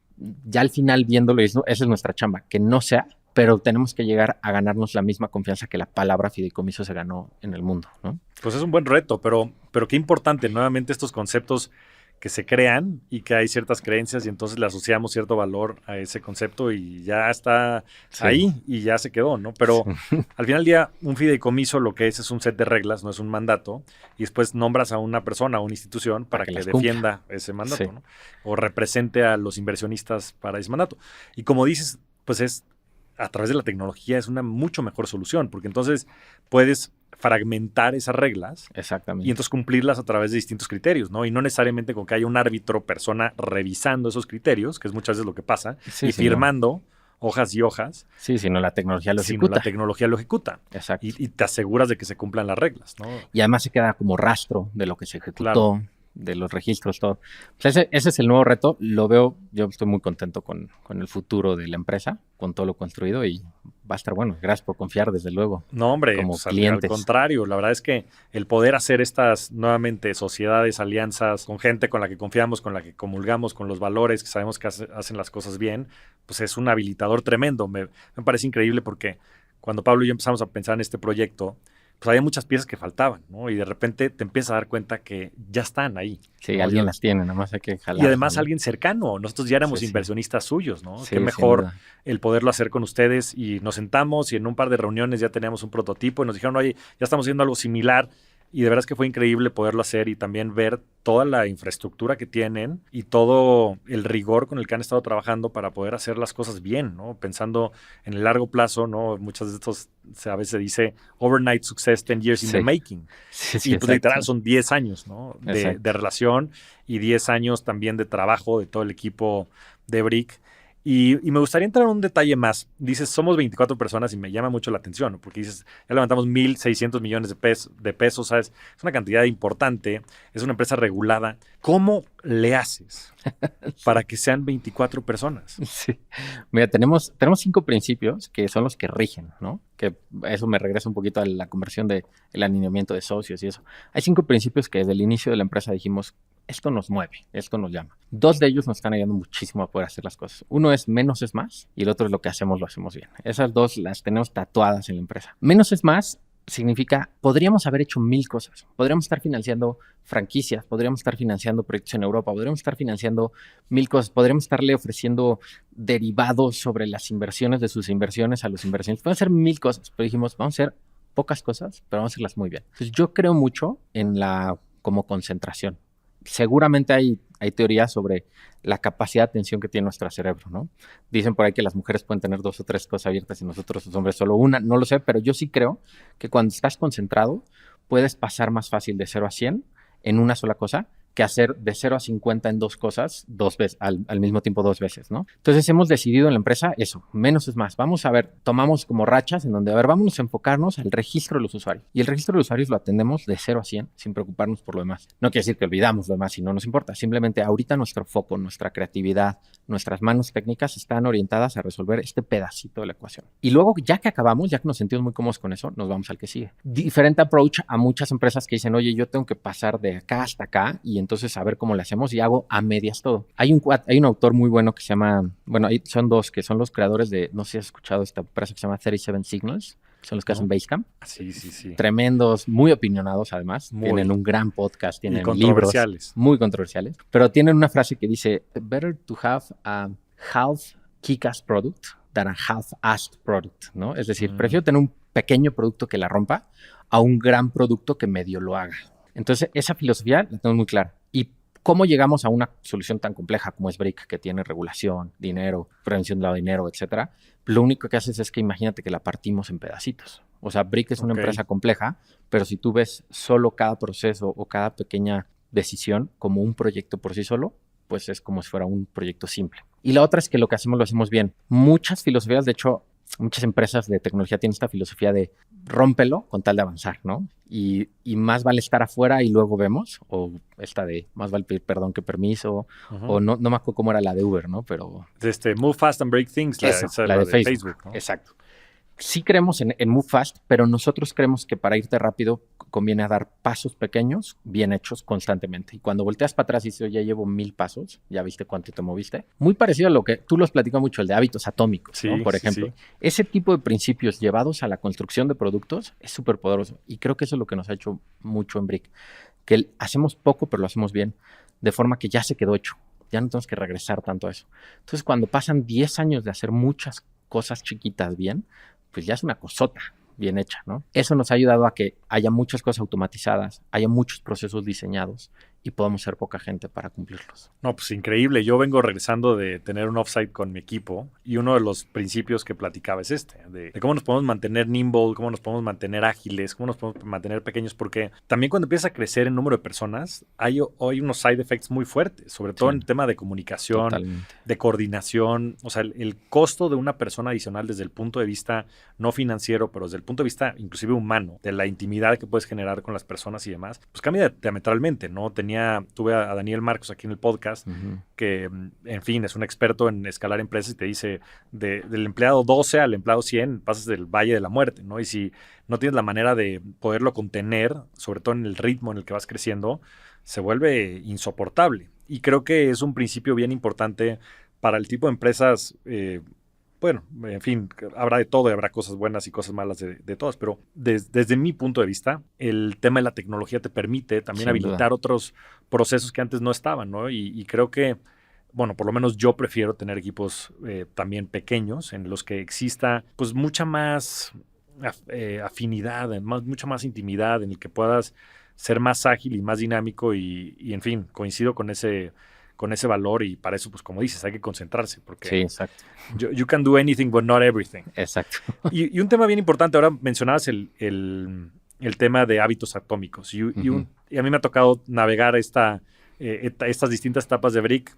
ya al final viéndolo, esa es nuestra chamba, que no sea, pero tenemos que llegar a ganarnos la misma confianza que la palabra fideicomiso se ganó en el mundo, ¿no? Pues es un buen reto, pero qué importante nuevamente estos conceptos que se crean y que hay ciertas creencias y entonces le asociamos cierto valor a ese concepto y ya está ahí y ya se quedó, ¿no? Pero al final del día, un fideicomiso lo que es un set de reglas, no es un mandato, y después nombras a una persona o una institución para que defienda ese mandato, ¿no? O represente a los inversionistas para ese mandato. Y como dices, pues es a través de la tecnología es una mucho mejor solución, porque entonces puedes fragmentar esas reglas. Exactamente. Y entonces cumplirlas a través de distintos criterios, ¿no? Y no necesariamente con que haya un árbitro persona revisando esos criterios, que es muchas veces lo que pasa, y firmando hojas y hojas. Sí, sino la tecnología lo ejecuta. Sino la tecnología lo ejecuta. Exacto. Y te aseguras de que se cumplan las reglas, ¿no? Y además se queda como rastro de lo que se ejecutó. Claro. De los registros, todo. Pues ese es el nuevo reto. Lo veo, yo estoy muy contento con el futuro de la empresa, con todo lo construido y va a estar bueno. Gracias por confiar, desde luego. No, hombre, como pues clientes. Al contrario, la verdad es que el poder hacer estas, nuevamente, sociedades, alianzas, con gente con la que confiamos, con la que comulgamos, con los valores, que sabemos que hacen las cosas bien, pues es un habilitador tremendo. Me parece increíble porque cuando Pablo y yo empezamos a pensar en este proyecto, pues había muchas piezas que faltaban, ¿no? Y de repente te empiezas a dar cuenta que ya están ahí. Sí, ¿no? Alguien las tiene, nada más hay que jalar. Y además alguien cercano. Nosotros ya éramos inversionistas suyos, ¿no? Sí, qué mejor el poderlo hacer con ustedes y nos sentamos y en un par de reuniones ya teníamos un prototipo y nos dijeron, oye, ya estamos haciendo algo similar. Y de verdad es que fue increíble poderlo hacer y también ver toda la infraestructura que tienen y todo el rigor con el que han estado trabajando para poder hacer las cosas bien, ¿no? Pensando en el largo plazo, ¿no? Muchos de estos a veces se dice overnight success, 10 years in the making. Y pues literal son 10 años, ¿no? De relación y 10 años también de trabajo de todo el equipo de Brick. Y me gustaría entrar en un detalle más. Dices, somos 24 personas y me llama mucho la atención, ¿no? Porque dices, ya levantamos 1,600 millones de pesos, ¿sabes? Es una cantidad importante, es una empresa regulada. ¿Cómo le haces para que sean 24 personas? Sí. Mira, tenemos 5 principios que son los que rigen, ¿no? Que eso me regresa un poquito a la conversión del alineamiento de socios y eso. Hay 5 principios que desde el inicio de la empresa dijimos, esto nos mueve, esto nos llama. 2 de ellos nos están ayudando muchísimo a poder hacer las cosas. Uno es menos es más y el otro es lo que hacemos, lo hacemos bien. Esas 2 las tenemos tatuadas en la empresa. Menos es más significa, podríamos haber hecho 1000 cosas. Podríamos estar financiando franquicias, podríamos estar financiando proyectos en Europa, podríamos estar financiando 1000 cosas, podríamos estarle ofreciendo derivados sobre las inversiones de sus inversiones a los inversionistas. Podemos hacer 1000 cosas, pero dijimos, vamos a hacer pocas cosas, pero vamos a hacerlas muy bien. Entonces yo creo mucho en la como concentración. seguramente hay teorías sobre la capacidad de atención que tiene nuestro cerebro, ¿no? Dicen por ahí que las mujeres pueden tener 2 o 3 cosas abiertas y nosotros los hombres solo una, no lo sé, pero yo sí creo que cuando estás concentrado puedes pasar más fácil de 0 a 100 en una sola cosa que hacer de 0 a 50 en 2 cosas 2 veces, al mismo tiempo 2 veces, ¿no? Entonces hemos decidido en la empresa eso, menos es más. Vamos a ver, tomamos como rachas en donde, a ver, vámonos a enfocarnos al registro de los usuarios. Y el registro de los usuarios lo atendemos de 0 a 100 sin preocuparnos por lo demás. No quiere decir que olvidamos lo demás si no nos importa. Simplemente ahorita nuestro foco, nuestra creatividad, nuestras manos técnicas están orientadas a resolver este pedacito de la ecuación. Y luego, ya que acabamos, ya que nos sentimos muy cómodos con eso, nos vamos al que sigue. Diferente approach a muchas empresas que dicen, oye, yo tengo que pasar de acá hasta acá y entonces a ver cómo le hacemos y hago a medias todo. Hay un autor muy bueno que se llama, bueno, son 2 que son los creadores de, no sé si has escuchado esta empresa que se llama 37 Signals, que son los que hacen Basecamp. Sí. Tremendos, muy opinionados además. Tienen un gran podcast, tienen libros muy controversiales, pero tienen una frase que dice, better to have a half kick-ass product than a half-assed product, ¿no? Es decir, prefiero tener un pequeño producto que la rompa a un gran producto que medio lo haga. Entonces, esa filosofía la tenemos muy clara. ¿Y cómo llegamos a una solución tan compleja como es Brick, que tiene regulación, dinero, prevención del dinero, etcétera? Lo único que haces es que imagínate que la partimos en pedacitos. O sea, Brick es una empresa compleja, pero si tú ves solo cada proceso o cada pequeña decisión como un proyecto por sí solo, pues es como si fuera un proyecto simple. Y la otra es que lo que hacemos lo hacemos bien. Muchas filosofías, de hecho, muchas empresas de tecnología tienen esta filosofía de rómpelo con tal de avanzar, ¿no? Y más vale estar afuera y luego vemos, o esta de más vale pedir perdón que permiso, o no me acuerdo cómo era la de Uber, ¿no? Pero Move fast and break things, la de Facebook, ¿no? Exacto. Sí creemos en Move Fast, pero nosotros creemos que para irte rápido conviene dar pasos pequeños, bien hechos constantemente. Y cuando volteas para atrás y dices, ya llevo 1000 pasos, ya viste cuánto te moviste. Muy parecido a lo que tú los platicas mucho, el de hábitos atómicos, ¿no? Por ejemplo. Ese tipo de principios llevados a la construcción de productos es súper poderoso. Y creo que eso es lo que nos ha hecho mucho en Brick. Que hacemos poco, pero lo hacemos bien, de forma que ya se quedó hecho. Ya no tenemos que regresar tanto a eso. Entonces, cuando pasan 10 años de hacer muchas cosas chiquitas bien, pues ya es una cosota bien hecha, ¿no? Eso nos ha ayudado a que haya muchas cosas automatizadas, haya muchos procesos diseñados y podamos ser poca gente para cumplirlos. No, pues increíble. Yo vengo regresando de tener un offsite con mi equipo y uno de los principios que platicaba es de cómo nos podemos mantener nimble, cómo nos podemos mantener ágiles, cómo nos podemos mantener pequeños, porque también cuando empieza a crecer el número de personas, hay unos side effects muy fuertes, sobre todo en el tema de comunicación, de coordinación. O sea, el costo de una persona adicional desde el punto de vista no financiero, pero desde el punto de vista inclusive humano, de la intimidad que puedes generar con las personas y demás, pues cambia diametralmente, ¿no? Tuve a Daniel Marcos aquí en el podcast, que, en fin, es un experto en escalar empresas y te dice, del empleado 12 al empleado 100 pasas del valle de la muerte, ¿no? Y si no tienes la manera de poderlo contener, sobre todo en el ritmo en el que vas creciendo, se vuelve insoportable. Y creo que es un principio bien importante para el tipo de empresas. Bueno, en fin, habrá de todo y habrá cosas buenas y cosas malas de todas, pero desde mi punto de vista, el tema de la tecnología te permite también habilitar otros procesos que antes no estaban, ¿no? Y creo que, bueno, por lo menos yo prefiero tener equipos también pequeños en los que exista pues mucha más afinidad, mucha más intimidad, en el que puedas ser más ágil y más dinámico y en fin, coincido con ese valor y para eso, pues como dices, hay que concentrarse porque sí, exacto. You can do anything but not everything. Exacto. Y un tema bien importante, ahora mencionabas el tema de hábitos atómicos y a mí me ha tocado navegar estas distintas etapas de Brick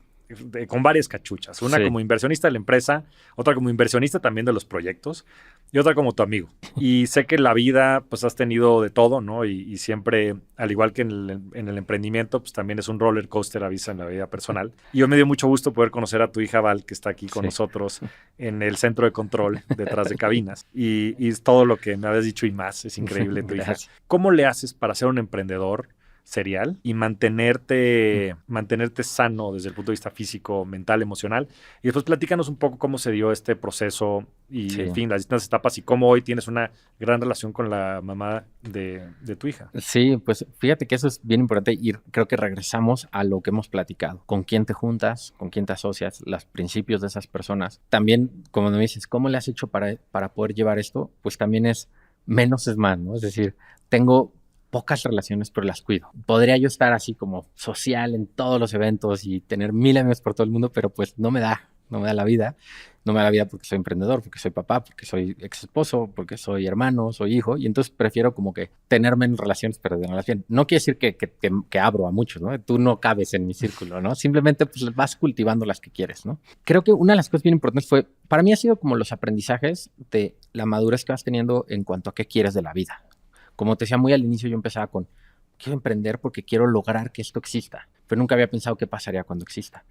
con varias cachuchas. Una como inversionista de la empresa, otra como inversionista también de los proyectos y otra como tu amigo. Y sé que en la vida pues has tenido de todo, ¿no? Y siempre, al igual que en el emprendimiento, pues también es un roller coaster avisa en la vida personal. Y hoy me dio mucho gusto poder conocer a tu hija Val, que está aquí con nosotros en el centro de control detrás de cabinas. Y es todo lo que me habías dicho y más. Es increíble tu hija. ¿Cómo le haces para ser un emprendedor serial y mantenerte sano desde el punto de vista físico, mental, emocional? Y después platícanos un poco cómo se dio este proceso y, en fin, las distintas etapas y cómo hoy tienes una gran relación con la mamá de tu hija. Sí, pues fíjate que eso es bien importante y creo que regresamos a lo que hemos platicado. ¿Con quién te juntas? ¿Con quién te asocias? Los principios de esas personas. También, como me dices, ¿cómo le has hecho para poder llevar esto? Pues también es menos es más, ¿no? Es decir, tengo pocas relaciones, pero las cuido. Podría yo estar así como social en todos los eventos y tener 1000 amigos por todo el mundo, pero pues no me da la vida. No me da la vida porque soy emprendedor, porque soy papá, porque soy ex esposo, porque soy hermano, soy hijo, y entonces prefiero como que tener menos relaciones, pero tenerlas bien. No quiere decir que abro a muchos, ¿no? Tú no cabes en mi círculo, ¿no? Simplemente pues vas cultivando las que quieres, ¿no? Creo que una de las cosas bien importantes fue, para mí ha sido como los aprendizajes de la madurez que vas teniendo en cuanto a qué quieres de la vida. Como te decía muy al inicio, yo empezaba con, quiero emprender porque quiero lograr que esto exista, pero nunca había pensado qué pasaría cuando exista.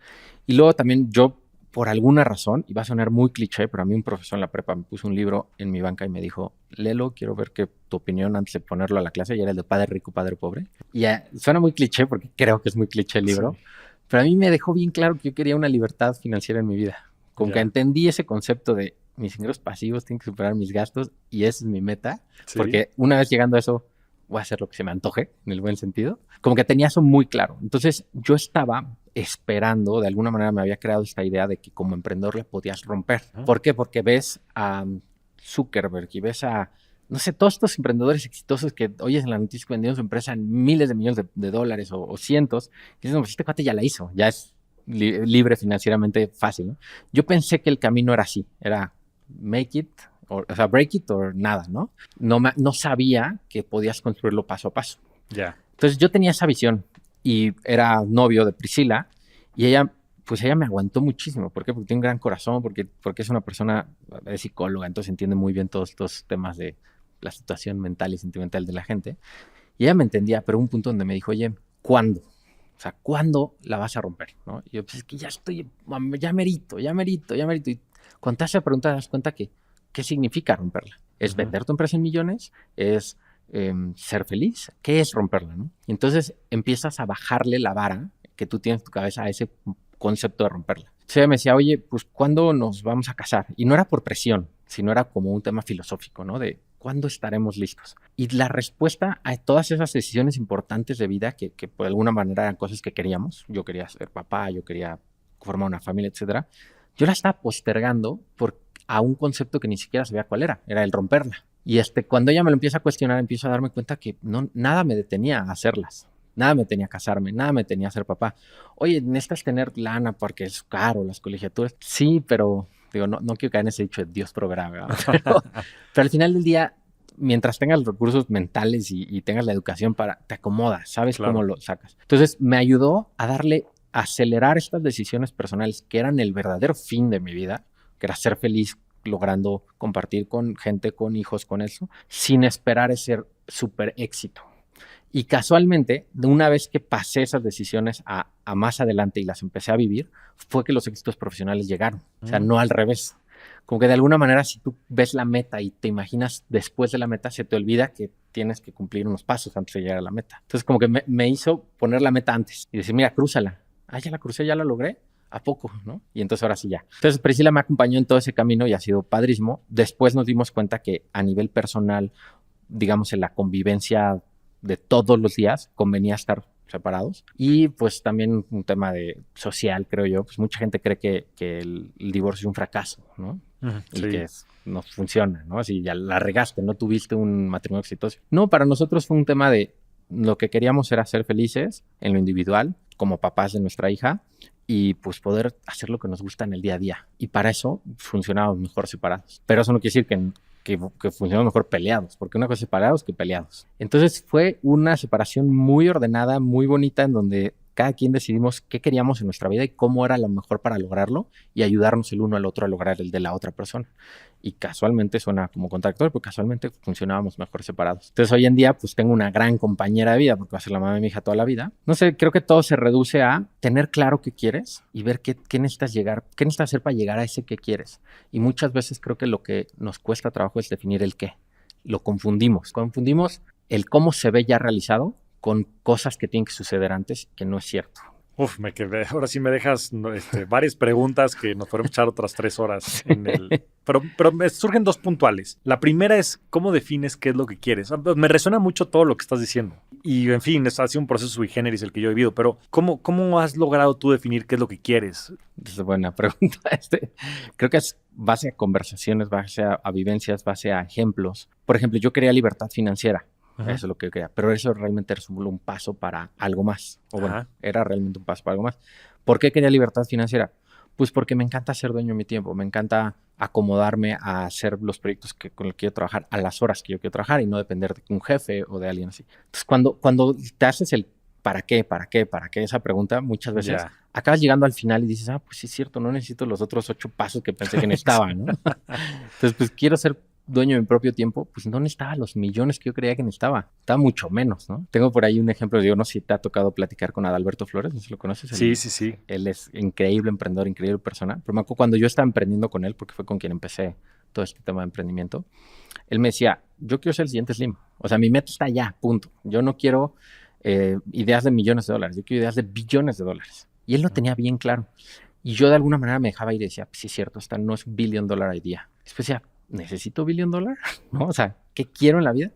Y luego también yo, por alguna razón, y va a sonar muy cliché, pero a mí un profesor en la prepa me puso un libro en mi banca y me dijo, léelo, quiero ver tu opinión antes de ponerlo a la clase, y era el de Padre Rico, Padre Pobre. Y suena muy cliché porque creo que es muy cliché el libro, sí. Pero a mí me dejó bien claro que yo quería una libertad financiera en mi vida. Como que entendí ese concepto de mis ingresos pasivos tienen que superar mis gastos y esa es mi meta, sí. Porque una vez llegando a eso, voy a hacer lo que se me antoje, en el buen sentido. Como que tenía eso muy claro. Entonces yo estaba esperando, de alguna manera me había creado esta idea de que como emprendedor la podías romper. ¿Por qué? Porque ves a Zuckerberg y ves a, no sé, todos estos emprendedores exitosos que oyes en la noticia que vendieron su empresa en miles de millones de dólares o cientos, y dices, no, pues este cuate ya la hizo, ya es libre financieramente fácil, ¿no? Yo pensé que el camino era así, era make it, o sea, break it or nada, ¿no? No sabía que podías construirlo paso a paso. Ya. Entonces yo tenía esa visión y era novio de Priscila y ella me aguantó muchísimo. ¿Por qué? Porque tiene un gran corazón, porque es una persona, es psicóloga, entonces entiende muy bien todos estos temas de la situación mental y sentimental de la gente. Y ella me entendía, pero un punto donde me dijo, oye, ¿cuándo? O sea, ¿cuándo la vas a romper? ¿No? Y yo, pues es que ya merito. Y cuando te haces la pregunta, te das cuenta que, ¿qué significa romperla? ¿Es vender tu empresa en millones? ¿Es ser feliz? ¿Qué es romperla? ¿No? Y entonces empiezas a bajarle la vara que tú tienes en tu cabeza a ese concepto de romperla. Entonces ella me decía, oye, pues ¿cuándo nos vamos a casar? Y no era por presión, sino era como un tema filosófico, ¿no? De ¿cuándo estaremos listos? Y la respuesta a todas esas decisiones importantes de vida que por alguna manera eran cosas que queríamos, yo quería ser papá, yo quería formar una familia, etcétera, yo la estaba postergando a un concepto que ni siquiera sabía cuál era el romperla. Y cuando ella me lo empieza a cuestionar, empiezo a darme cuenta que nada me detenía a hacerlas. Nada me tenía a casarme, nada me tenía a ser papá. Oye, necesitas tener lana porque es caro, las colegiaturas. Sí, pero digo, no quiero caer en ese dicho de Dios proveerá, ¿verdad? Pero al final del día, mientras tengas los recursos mentales y tengas la educación te acomodas, sabes cómo lo sacas. Entonces me ayudó a acelerar estas decisiones personales que eran el verdadero fin de mi vida, que era ser feliz logrando compartir con gente, con hijos, con eso, sin esperar ese súper éxito. Y casualmente, de una vez que pasé esas decisiones a más adelante y las empecé a vivir, fue que los éxitos profesionales llegaron. O sea, no al revés. Como que de alguna manera, si tú ves la meta y te imaginas después de la meta, se te olvida que tienes que cumplir unos pasos antes de llegar a la meta. Entonces, como que me hizo poner la meta antes y decir, mira, crúzala. Ah, ya la crucé, ya la logré. ¿A poco? ¿No? Y entonces ahora sí ya. Entonces Priscila me acompañó en todo ese camino y ha sido padrísimo. Después nos dimos cuenta que a nivel personal, digamos, en la convivencia de todos los días, convenía estar separados. Y pues también un tema social, creo yo, pues mucha gente cree que el divorcio es un fracaso, ¿no? Y sí, que no funciona, ¿no? Si ya la regaste, no tuviste un matrimonio exitoso. No, para nosotros fue un tema de lo que queríamos era ser felices en lo individual, como papás de nuestra hija, y pues poder hacer lo que nos gusta en el día a día. Y para eso funcionábamos mejor separados. Pero eso no quiere decir que funcionamos mejor peleados, porque una cosa es separados que peleados. Entonces fue una separación muy ordenada, muy bonita, en donde cada quien decidimos qué queríamos en nuestra vida y cómo era lo mejor para lograrlo y ayudarnos el uno al otro a lograr el de la otra persona. Y casualmente suena como contradictorio, porque casualmente funcionábamos mejor separados. Entonces hoy en día pues tengo una gran compañera de vida, porque va a ser la mamá de mi hija toda la vida. No sé, creo que todo se reduce a tener claro qué quieres y ver qué necesitas qué necesitas hacer para llegar a ese que quieres. Y muchas veces creo que lo que nos cuesta trabajo es definir el qué. Lo confundimos. Confundimos el cómo se ve ya realizado con cosas que tienen que suceder antes, que no es cierto. Uf, me quedé. Ahora sí me dejas varias preguntas que nos podemos echar otras 3 horas en el... Pero me surgen 2 puntuales. La primera es, ¿cómo defines qué es lo que quieres? Me resuena mucho todo lo que estás diciendo. Y, en fin, ha sido un proceso sui generis el que yo he vivido. Pero, ¿cómo has logrado tú definir qué es lo que quieres? Es buena pregunta. Creo que es base a conversaciones, base a vivencias, base a ejemplos. Por ejemplo, yo quería libertad financiera. Eso es lo que yo quería. Pero eso realmente era solo un paso para algo más. O bueno, Ajá. era realmente un paso para algo más. ¿Por qué quería libertad financiera? Pues porque me encanta ser dueño de mi tiempo. Me encanta acomodarme a hacer los proyectos con los que quiero trabajar a las horas que yo quiero trabajar y no depender de un jefe o de alguien así. Entonces, cuando te haces el ¿para qué? ¿Para qué? ¿Para qué? Esa pregunta muchas veces Ya. acabas llegando al final y dices, pues sí es cierto, no necesito los otros 8 pasos que pensé que necesitaba, ¿no? Entonces, pues quiero ser dueño de mi propio tiempo, pues no necesitaba los millones que yo creía que necesitaba. Estaba mucho menos, ¿no? Tengo por ahí un ejemplo, yo no sé si te ha tocado platicar con Adalberto Flores, no sé si lo conoces. Sí, sí, sí. Él es increíble emprendedor, increíble persona. Pero me acuerdo cuando yo estaba emprendiendo con él, porque fue con quien empecé todo este tema de emprendimiento, él me decía, yo quiero ser el siguiente Slim. O sea, mi meta está allá, punto. Yo no quiero ideas de millones de dólares, yo quiero ideas de billones de dólares. Y él lo tenía bien claro. Y yo de alguna manera me dejaba ir y decía, pues sí es cierto, esta no es un $1 billion idea. Después decía, ¿necesito $1 billion? ¿No? O sea, ¿qué quiero en la vida?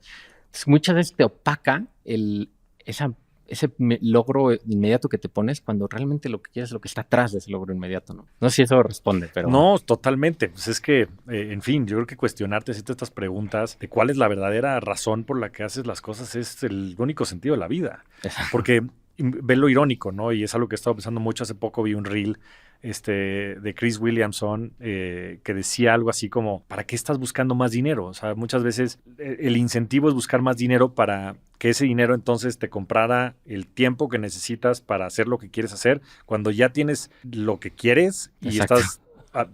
Entonces, muchas veces te opaca ese logro inmediato que te pones cuando realmente lo que quieres es lo que está atrás de ese logro inmediato, ¿no? No sé si eso responde, pero... No, totalmente. Pues es que, en fin, yo creo que cuestionarte estas preguntas de cuál es la verdadera razón por la que haces las cosas es el único sentido de la vida. Porque ve lo irónico, ¿no? Y es algo que he estado pensando mucho. Hace poco vi un reel de Chris Williamson que decía algo así como, ¿para qué estás buscando más dinero? O sea, muchas veces el incentivo es buscar más dinero para que ese dinero entonces te comprara el tiempo que necesitas para hacer lo que quieres hacer, cuando ya tienes lo que quieres y Exacto.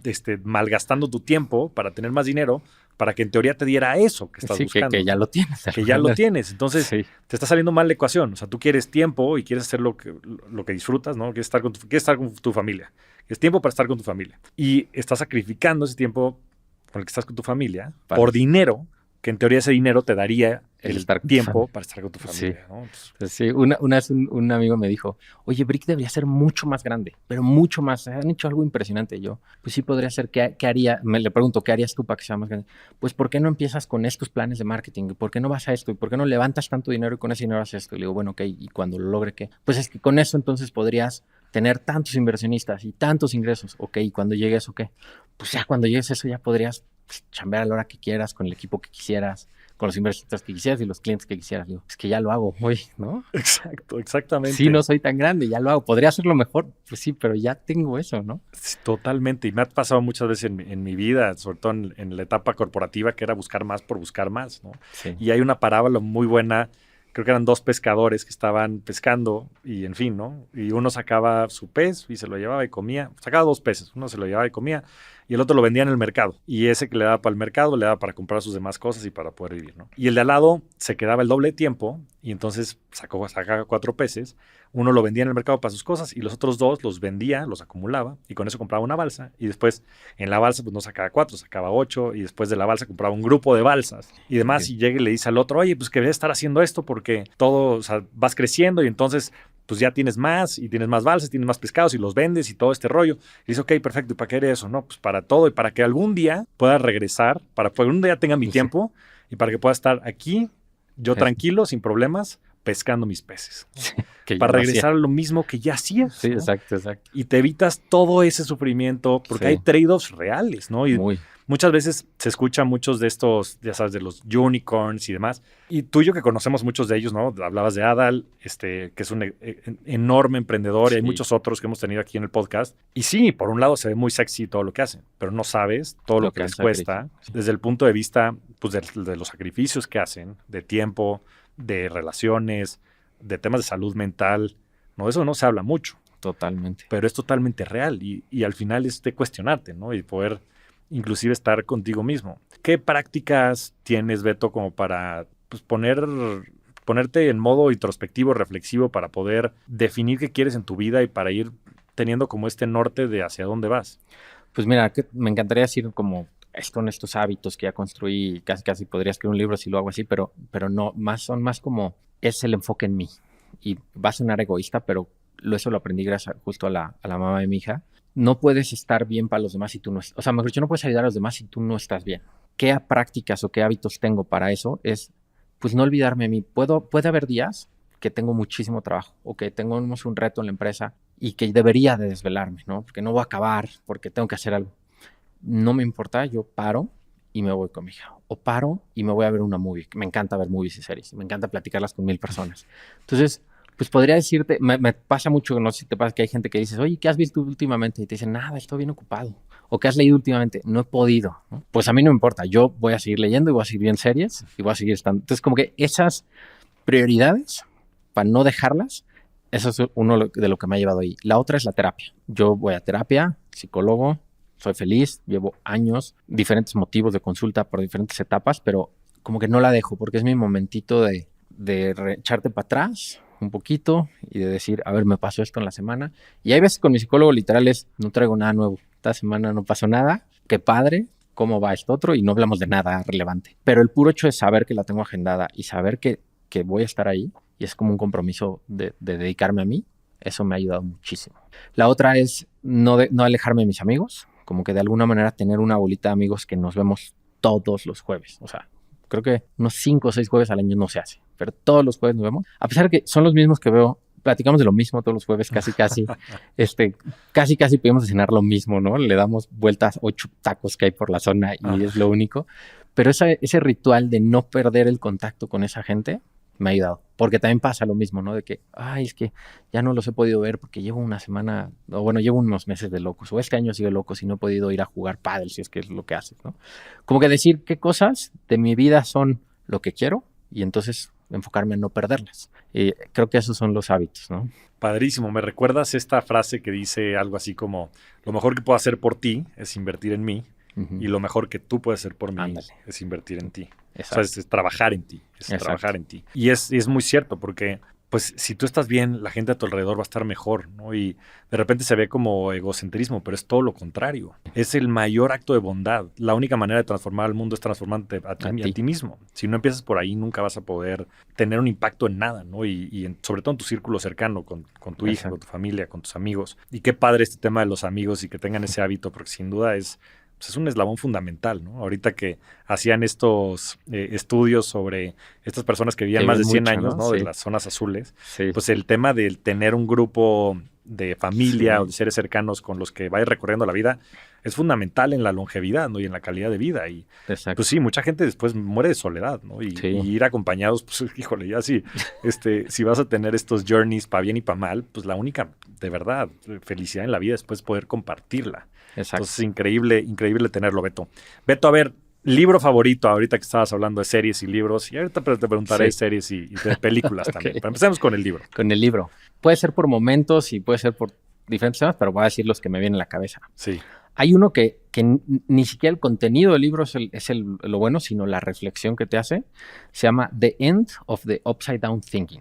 estás malgastando tu tiempo para tener más dinero, para que en teoría te diera eso que estás buscando. Que ya lo tienes. Que ya lo tienes. Entonces, sí. te está saliendo mal la ecuación. O sea, tú quieres tiempo y quieres hacer lo que disfrutas, ¿no? Quieres estar con tu familia. Es tiempo para estar con tu familia. Y estás sacrificando ese tiempo con el que estás con tu familia por dinero, que en teoría ese dinero te daría el tiempo para estar con tu familia, sí. ¿no? Entonces, sí, una vez un amigo me dijo, oye, Brick debería ser mucho más grande, pero mucho más. Han hecho algo impresionante. Yo, pues sí podría ser. ¿Qué haría? Le pregunto, ¿qué harías tú para que sea más grande? Pues, ¿por qué no empiezas con estos planes de marketing? ¿Por qué no vas a esto? ¿Y por qué no levantas tanto dinero y con ese dinero haces esto? Y le digo, bueno, ok, ¿y cuando lo logre qué? Pues es que con eso entonces podrías tener tantos inversionistas y tantos ingresos. Ok, ¿y cuando llegue eso qué? Pues ya cuando llegues a eso ya podrías chambear a la hora que quieras, con el equipo que quisieras, con los inversionistas que quisieras y los clientes que quisieras. Digo, es que ya lo hago hoy, ¿no? Exacto, exactamente. Sí, no soy tan grande, ya lo hago. ¿Podría hacerlo mejor? Pues sí, pero ya tengo eso, ¿no? Sí, totalmente. Y me ha pasado muchas veces en mi vida, sobre todo en la etapa corporativa, que era buscar más por buscar más, ¿no? Sí. Y hay una parábola muy buena, creo que eran 2 pescadores que estaban pescando y en fin, ¿no? Y uno sacaba su pez y se lo llevaba y comía. Sacaba 2 peces, uno se lo llevaba y comía y el otro lo vendía en el mercado. Y ese que le daba para el mercado le daba para comprar sus demás cosas y para poder vivir, ¿no? Y el de al lado se quedaba el doble de tiempo y entonces sacaba 4 peces. Uno lo vendía en el mercado para sus cosas y los otros 2 los vendía, los acumulaba y con eso compraba una balsa y después en la balsa pues no sacaba 4, sacaba 8 y después de la balsa compraba un grupo de balsas y demás. Sí. Y llega y le dice al otro, oye, pues que debes estar haciendo esto porque todo, o sea, vas creciendo y entonces pues ya tienes más y tienes más balsas, tienes más pescados y los vendes y todo este rollo. Y dice, ok, perfecto, ¿y para qué eres eso? No, pues para todo y para que algún día pueda regresar, para que algún día tenga mi tiempo y para que pueda estar aquí, yo tranquilo, sin problemas, pescando mis peces. Sí, para regresar a lo mismo que ya hacías. Sí, ¿no? exacto. Y te evitas todo ese sufrimiento porque hay trade-offs reales, ¿no? Y muchas veces se escuchan muchos de estos, ya sabes, de los unicorns y demás. Y tú y yo que conocemos muchos de ellos, ¿no? Hablabas de Adal, que es un enorme emprendedor y hay muchos otros que hemos tenido aquí en el podcast. Y sí, por un lado se ve muy sexy todo lo que hacen, pero no sabes todo lo que les cuesta desde el punto de vista pues, de los sacrificios que hacen, de tiempo, de relaciones, de temas de salud mental. No, eso no se habla mucho. Totalmente. Pero es totalmente real y al final es de cuestionarte, ¿no? Y poder inclusive estar contigo mismo. ¿Qué prácticas tienes, Beto, como para pues, ponerte en modo introspectivo, reflexivo, para poder definir qué quieres en tu vida y para ir teniendo como este norte de hacia dónde vas? Pues mira, me encantaría decir como con estos hábitos que ya construí, casi podría escribir un libro si lo hago así, pero no, son más como es el enfoque en mí. Y va a sonar egoísta, pero eso lo aprendí gracias justo a la mamá de mi hija. No puedes estar bien para los demás si tú no estás, o sea, mejor dicho, no puedes ayudar a los demás si tú no estás bien. ¿Qué prácticas o qué hábitos tengo para eso? Es, pues, no olvidarme de mí. Puede haber días que tengo muchísimo trabajo o que tenemos un reto en la empresa y que debería de desvelarme, ¿no? Porque no voy a acabar, porque tengo que hacer algo. No me importa, yo paro y me voy con mi hija. O paro y me voy a ver una movie. Me encanta ver movies y series. Me encanta platicarlas con 1000 personas. Entonces, pues podría decirte, me pasa mucho, no sé si te pasa que hay gente que dices, oye, ¿qué has visto últimamente? Y te dicen, nada, estoy bien ocupado. O ¿qué has leído últimamente? No he podido, ¿no? Pues a mí no me importa. Yo voy a seguir leyendo y voy a seguir viendo series y voy a seguir estando. Entonces, como que esas prioridades, para no dejarlas, eso es uno de lo que me ha llevado ahí. La otra es la terapia. Yo voy a terapia, psicólogo, soy feliz, llevo años, diferentes motivos de consulta por diferentes etapas, pero como que no la dejo porque es mi momentito de echarte para atrás un poquito y de decir, a ver, me pasó esto en la semana. Y hay veces con mi psicólogo literal es, no traigo nada nuevo. Esta semana no pasó nada. Qué padre. ¿Cómo va esto otro? Y no hablamos de nada relevante. Pero el puro hecho de saber que la tengo agendada y saber que voy a estar ahí y es como un compromiso de dedicarme a mí, eso me ha ayudado muchísimo. La otra es no alejarme de mis amigos, como que de alguna manera tener una bolita de amigos que nos vemos todos los jueves. O sea, creo que unos 5 o 6 jueves al año no se hace, pero todos los jueves nos vemos. A pesar de que son los mismos que veo, platicamos de lo mismo todos los jueves, casi pedimos cenar lo mismo, ¿no? Le damos vueltas 8 tacos que hay por la zona y es lo único. Pero ese ritual de no perder el contacto con esa gente me ha ayudado. Porque también pasa lo mismo, ¿no? De que, es que ya no los he podido ver porque llevo una semana, o bueno, llevo unos meses de locos, o este año sigo locos y no he podido ir a jugar pádel, si es que es lo que haces, ¿no? Como que decir qué cosas de mi vida son lo que quiero y entonces enfocarme en no perderlas. Creo que esos son los hábitos, ¿no? Padrísimo. ¿Me recuerdas esta frase que dice algo así como, lo mejor que puedo hacer por ti es invertir en mí? Uh-huh. Y lo mejor que tú puedes hacer por mí es invertir en ti. Exacto. O sea, es trabajar en ti. Trabajar en ti. Y es muy cierto porque, pues, si tú estás bien, la gente a tu alrededor va a estar mejor, ¿no? Y de repente se ve como egocentrismo, pero es todo lo contrario. Es el mayor acto de bondad. La única manera de transformar al mundo es transformarte a ti mismo. Si no empiezas por ahí, nunca vas a poder tener un impacto en nada, ¿no? Sobre todo en tu círculo cercano, con tu hija, con tu familia, con tus amigos. Y qué padre este tema de los amigos y que tengan ese hábito, porque sin duda es un eslabón fundamental, ¿no? Ahorita que hacían estos estudios sobre estas personas que vivían más de 100 años, ¿no? Sí. De las zonas azules, sí. Pues el tema del tener un grupo de familia o de seres cercanos con los que vayas recorriendo la vida es fundamental en la longevidad, ¿no? Y en la calidad de vida. Y pues sí, mucha gente después muere de soledad, ¿no? Y ir acompañados, pues híjole, ya sí, si vas a tener estos journeys para bien y para mal, pues la única, de verdad, felicidad en la vida es después poder compartirla. Exacto. Entonces, increíble tenerlo, Beto. Beto, a ver, libro favorito, ahorita que estabas hablando de series y libros, y ahorita te preguntaré de series y de películas también. Pero empecemos con el libro. Con el libro. Puede ser por momentos y puede ser por diferentes temas, pero voy a decir los que me vienen a la cabeza. Sí. Hay uno que ni siquiera el contenido del libro es lo bueno, sino la reflexión que te hace. Se llama The End of the Upside Down Thinking.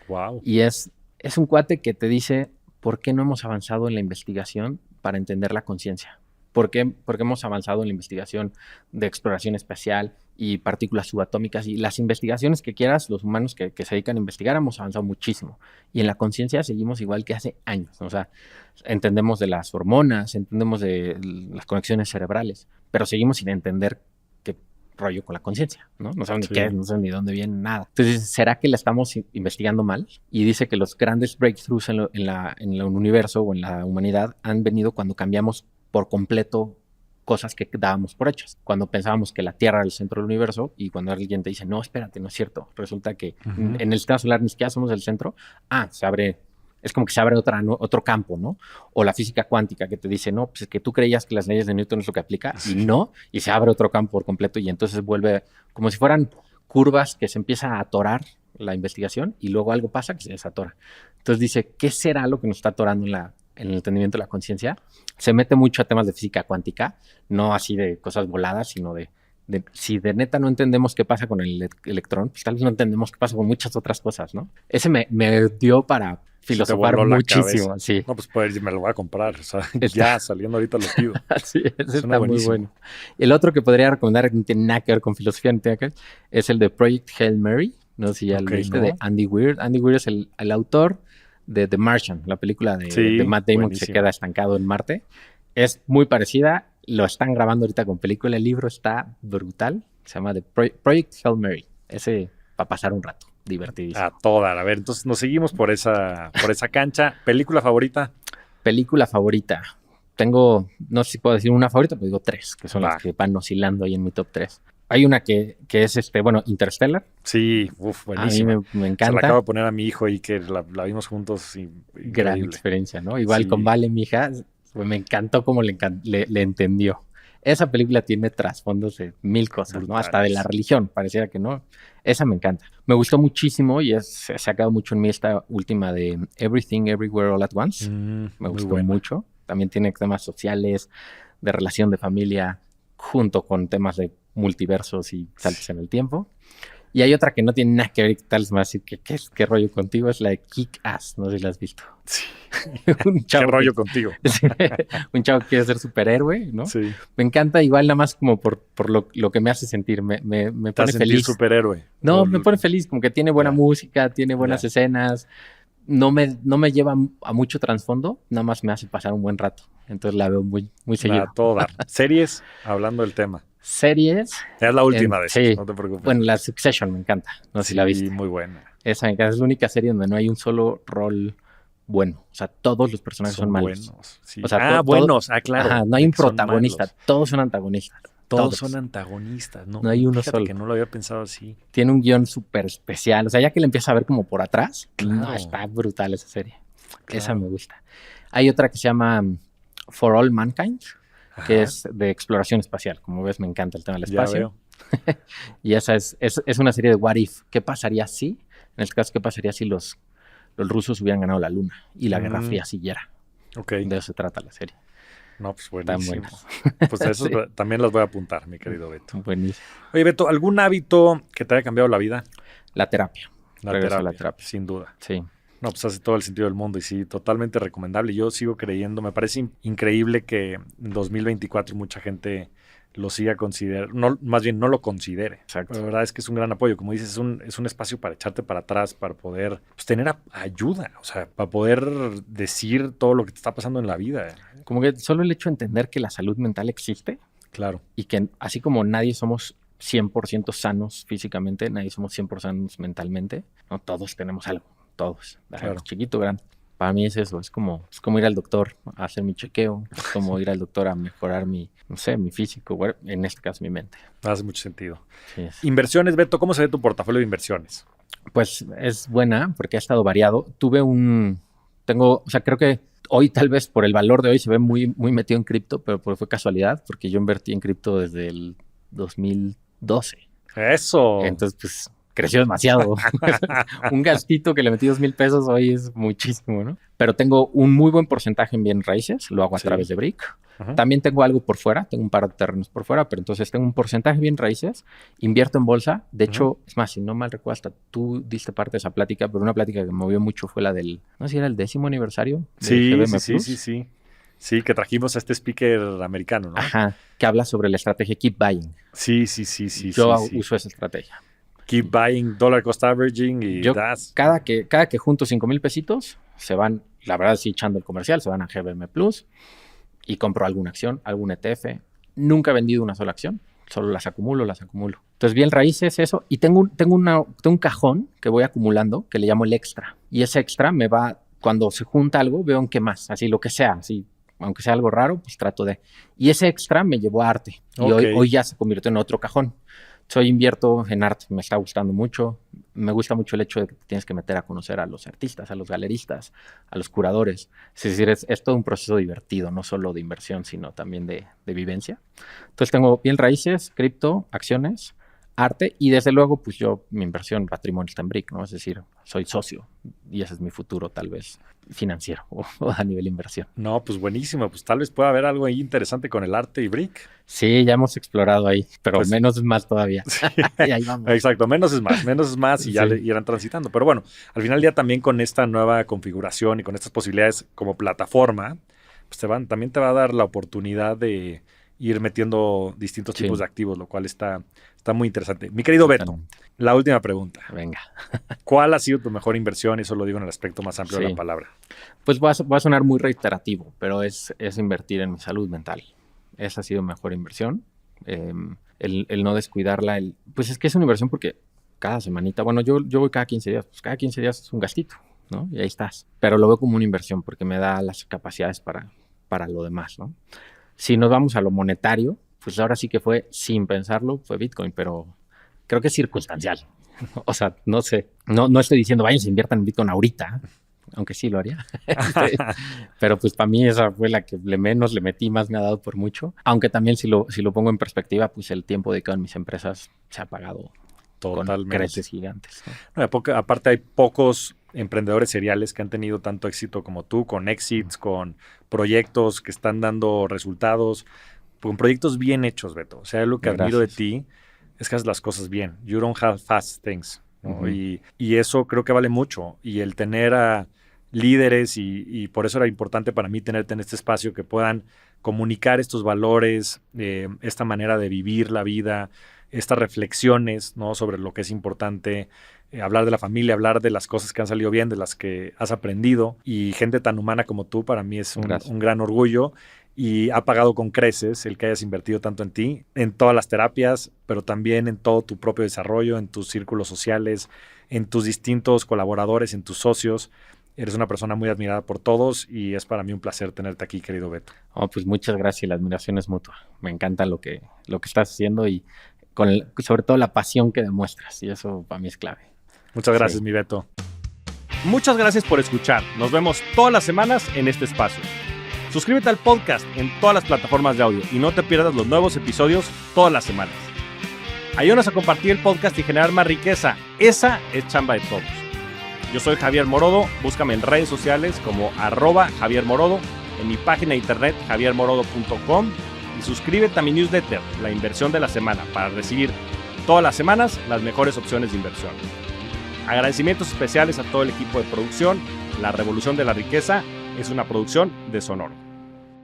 Wow. Y es un cuate que te dice por qué no hemos avanzado en la investigación para entender la conciencia. ¿Por qué hemos avanzado en la investigación de exploración espacial y partículas subatómicas? Y las investigaciones que quieras, los humanos que se dedican a investigar, hemos avanzado muchísimo. Y en la conciencia seguimos igual que hace años. O sea, entendemos de las hormonas, entendemos de las conexiones cerebrales, pero seguimos sin entender qué rollo con la conciencia, ¿no? No saben ni qué es, no saben ni dónde viene, nada. Entonces, ¿será que la estamos investigando mal? Y dice que los grandes breakthroughs en el universo o en la humanidad han venido cuando cambiamos por completo cosas que dábamos por hechas. Cuando pensábamos que la Tierra era el centro del universo y cuando alguien te dice, no, espérate, no es cierto. Resulta que en el sistema solar ni siquiera somos el centro. Es como que se abre otro campo, ¿no? O la física cuántica que te dice, no, pues es que tú creías que las leyes de Newton es lo que aplica y no, y se abre otro campo por completo y entonces vuelve como si fueran curvas que se empieza a atorar la investigación y luego algo pasa que se desatora. Entonces dice, ¿qué será lo que nos está atorando en el entendimiento de la conciencia? Se mete mucho a temas de física cuántica, no así de cosas voladas, sino de si de neta no entendemos qué pasa con el electrón, pues tal vez no entendemos qué pasa con muchas otras cosas, ¿no? Ese me dio para filosofar muchísimo. Sí. No, pues me lo voy a comprar. O sea, ya saliendo ahorita lo pido. Sí, ese está muy bueno. El otro que podría recomendar, que no tiene nada que ver con filosofía, es el de Project Hail Mary. No sé si ya lo viste, de Andy Weir. Andy Weir es el autor de The Martian, la película de Matt Damon, buenísimo, que se queda estancado en Marte. Es muy parecida. Lo están grabando ahorita con película. El libro está brutal. Se llama The Project Hail Mary. Ese para pasar un rato. Divertidísimo. A toda. A ver, entonces nos seguimos por esa cancha. ¿Película favorita? Película favorita. tengo, no sé si puedo decir una favorita, pero digo 3, que son Va. las que van oscilando ahí en mi top 3. Hay una que es Interstellar. Sí, buenísima. A mí me Se la encanta. acabo de poner a mi hijo y que la vimos juntos. Gran Increíble. experiencia, ¿no? Igual Sí. con Vale, mi hija, pues me encantó cómo le entendió. Esa película tiene trasfondos de 1000 cosas, ¿no? Brutales. Hasta de la religión, pareciera que no. Esa me encanta. Me gustó muchísimo y se ha quedado mucho en mí esta última de Everything, Everywhere, All at Once. Me Muy gustó buena. mucho. También tiene temas sociales, de relación de familia, junto con temas de multiversos y saltos en el tiempo. Y hay otra que no tiene nada que ver, tal vez más, ¿qué rollo contigo? Es la de Kick-Ass, no sé si la has visto. Sí. Un ¿Qué rollo que- contigo? un chavo que quiere ser superhéroe, ¿no? Sí. Me encanta igual nada más como por lo que me hace sentir, me Te pone hace sentir feliz. superhéroe. No, Por- me pone feliz, como que tiene buena Ya. música, tiene buenas Ya. escenas, no me lleva a mucho trasfondo, nada más me hace pasar un buen rato. Entonces la veo muy, muy seguido. A todo dar. Series, hablando del tema. Series, Es la última de esas, sí. no te preocupes. Bueno, la Succession me encanta, no sé si la Sí, viste. muy buena. Esa me encanta, es la única serie donde no hay un solo rol bueno, o sea, todos los personajes son malos. buenos. Sí. O sea, buenos. Claro. Ajá, no hay de un que son protagonista, malos. todos son antagonistas. Todos son antagonistas, ¿no? No hay uno Fíjate solo. que no lo había pensado así. Tiene un guión súper especial, o sea, ya que le empieza a ver como por atrás, Claro. no, está brutal esa serie. Claro. Esa me gusta. Hay otra que se llama For All Mankind, que Ajá, es de exploración espacial. Como ves, me encanta el tema del ya espacio. veo. Y esa es una serie de What If. ¿Qué pasaría si? En este caso, ¿qué pasaría si los rusos hubieran ganado la luna y la Guerra Fría siguiera? Ok. De eso se trata la serie. No, pues Están buenísimo. buenas. Pues eso Sí. también las voy a apuntar, mi querido Beto. Buenísimo. Oye, Beto, ¿algún hábito que te haya cambiado la vida? La terapia. La Regreso terapia, a la terapia. sin duda. Sí. No, pues hace todo el sentido del mundo y sí, totalmente recomendable. Yo sigo creyendo, me parece increíble que en 2024 mucha gente lo siga considerando, no, más bien no lo considere. Exacto. La verdad es que es un gran apoyo. Como dices, es un espacio para echarte para atrás, para poder pues, tener ayuda, o sea, para poder decir todo lo que te está pasando en la vida. Como que solo el hecho de entender que la salud mental existe Claro, y que así como nadie somos 100% sanos físicamente, nadie somos 100% sanos mentalmente, no todos tenemos algo, todos, Claro. chiquito, grande. Para mí es eso, es como ir al doctor a hacer mi chequeo, es como ir al doctor a mejorar mi físico, bueno, en este caso mi mente. hace mucho sentido. Sí, es. Inversiones, Beto, ¿cómo se ve tu portafolio de inversiones? Pues es buena porque ha estado variado. Creo que hoy tal vez por el valor de hoy se ve muy, muy metido en cripto, pero fue casualidad porque yo invertí en cripto desde el 2012. Eso. Entonces, pues creció demasiado. Un gastito que le metí 2,000 pesos hoy es muchísimo, ¿no? Pero tengo un muy buen porcentaje en bienes raíces, lo hago a Sí. través de Brick. Ajá. También tengo algo por fuera, tengo un par de terrenos por fuera, pero entonces tengo un porcentaje en bienes raíces, invierto en bolsa. De hecho, es más, si no mal recuerdo, hasta tú diste parte de esa plática, pero una plática que me movió mucho fue la del, no sé si era el 10º aniversario de Sí, GBM sí, Plus. sí. Sí, que trajimos a este speaker americano, ¿no? Ajá, que habla sobre la estrategia Keep Buying. Sí. Yo sí. uso esa estrategia. Keep buying, dollar cost averaging y Yo das. cada que junto 5,000 pesitos, se van, la verdad sí echando el comercial, se van a GBM Plus y compro alguna acción, algún ETF. Nunca he vendido una sola acción, solo las acumulo. Entonces, bien raíces, eso. Y tengo un cajón que voy acumulando que le llamo el extra. Y ese extra me va, cuando se junta algo, veo en qué más, así lo que sea, así. Aunque sea algo raro, pues trato de. Y ese extra me llevó a arte. Y Ok. hoy ya se convirtió en otro cajón. Soy invierto en arte, me está gustando mucho. Me gusta mucho el hecho de que te tienes que meter a conocer a los artistas, a los galeristas, a los curadores. Es decir, es todo un proceso divertido, no solo de inversión, sino también de vivencia. Entonces tengo bien raíces, cripto, acciones, arte y desde luego, pues mi inversión patrimonio está en Brick, ¿no? Es decir, soy socio y ese es mi futuro tal vez financiero o a nivel inversión. No, pues buenísimo. Pues tal vez pueda haber algo ahí interesante con el arte y Brick. Sí, ya hemos explorado ahí, pero Pues, menos es más todavía. Y ahí vamos. Exacto, menos es más y ya Sí. le irán transitando. Pero bueno, al final ya también con esta nueva configuración y con estas posibilidades como plataforma, pues también te va a dar la oportunidad de ir metiendo distintos Sí. tipos de activos, lo cual está muy interesante. Mi querido Beto, Totalmente. la última pregunta. Venga. ¿Cuál ha sido tu mejor inversión? Eso lo digo en el aspecto más amplio de Sí. la palabra. Pues voy a sonar muy reiterativo, pero es invertir en mi salud mental. Esa ha sido mi mejor inversión. El no descuidarla. Pues es que es una inversión porque cada semanita, bueno, yo voy cada 15 días, pues cada 15 días es un gastito, ¿no? Y ahí estás. Pero lo veo como una inversión porque me da las capacidades para para lo demás, ¿no? Si nos vamos a lo monetario, pues ahora sí que fue, sin pensarlo, fue Bitcoin, pero creo que es circunstancial. O sea, no sé, no estoy diciendo vayan, se inviertan en Bitcoin ahorita, aunque sí lo haría. Pero pues para mí esa fue la que menos le metí, más me ha dado por mucho. Aunque también si lo pongo en perspectiva, pues el tiempo dedicado en mis empresas se ha pagado con creces gigantes, ¿no? Aparte hay pocos emprendedores seriales que han tenido tanto éxito como tú, con exits, con proyectos que están dando resultados, con proyectos bien hechos, Beto. O sea, lo que admiro de ti es que haces las cosas bien. You don't have fast things, ¿no? Y eso creo que vale mucho. Y el tener a líderes, y por eso era importante para mí tenerte en este espacio, que puedan comunicar estos valores, esta manera de vivir la vida, estas reflexiones, ¿no?, sobre lo que es importante, hablar de la familia, hablar de las cosas que han salido bien, de las que has aprendido. Y gente tan humana como tú, para mí es un gran orgullo. Y ha pagado con creces el que hayas invertido tanto en ti, en todas las terapias, pero también en todo tu propio desarrollo, en tus círculos sociales, en tus distintos colaboradores, en tus socios. Eres una persona muy admirada por todos y es para mí un placer tenerte aquí, querido Beto. Pues muchas gracias, la admiración es mutua. Me encanta lo que estás haciendo y sobre todo la pasión que demuestras, y eso para mí es clave. Muchas gracias, mi Beto. Muchas gracias por escuchar. Nos vemos todas las semanas en este espacio. Suscríbete al podcast en todas las plataformas de audio y no te pierdas los nuevos episodios todas las semanas. Ayúdanos a compartir el podcast y generar más riqueza. Esa es chamba de todos. Yo soy Javier Morodo. Búscame en redes sociales como @JavierMorodo, en mi página de internet javiermorodo.com, y suscríbete a mi newsletter, La Inversión de la Semana, para recibir todas las semanas las mejores opciones de inversión. Agradecimientos especiales a todo el equipo de producción. La Revolución de la Riqueza es una producción de Sonoro.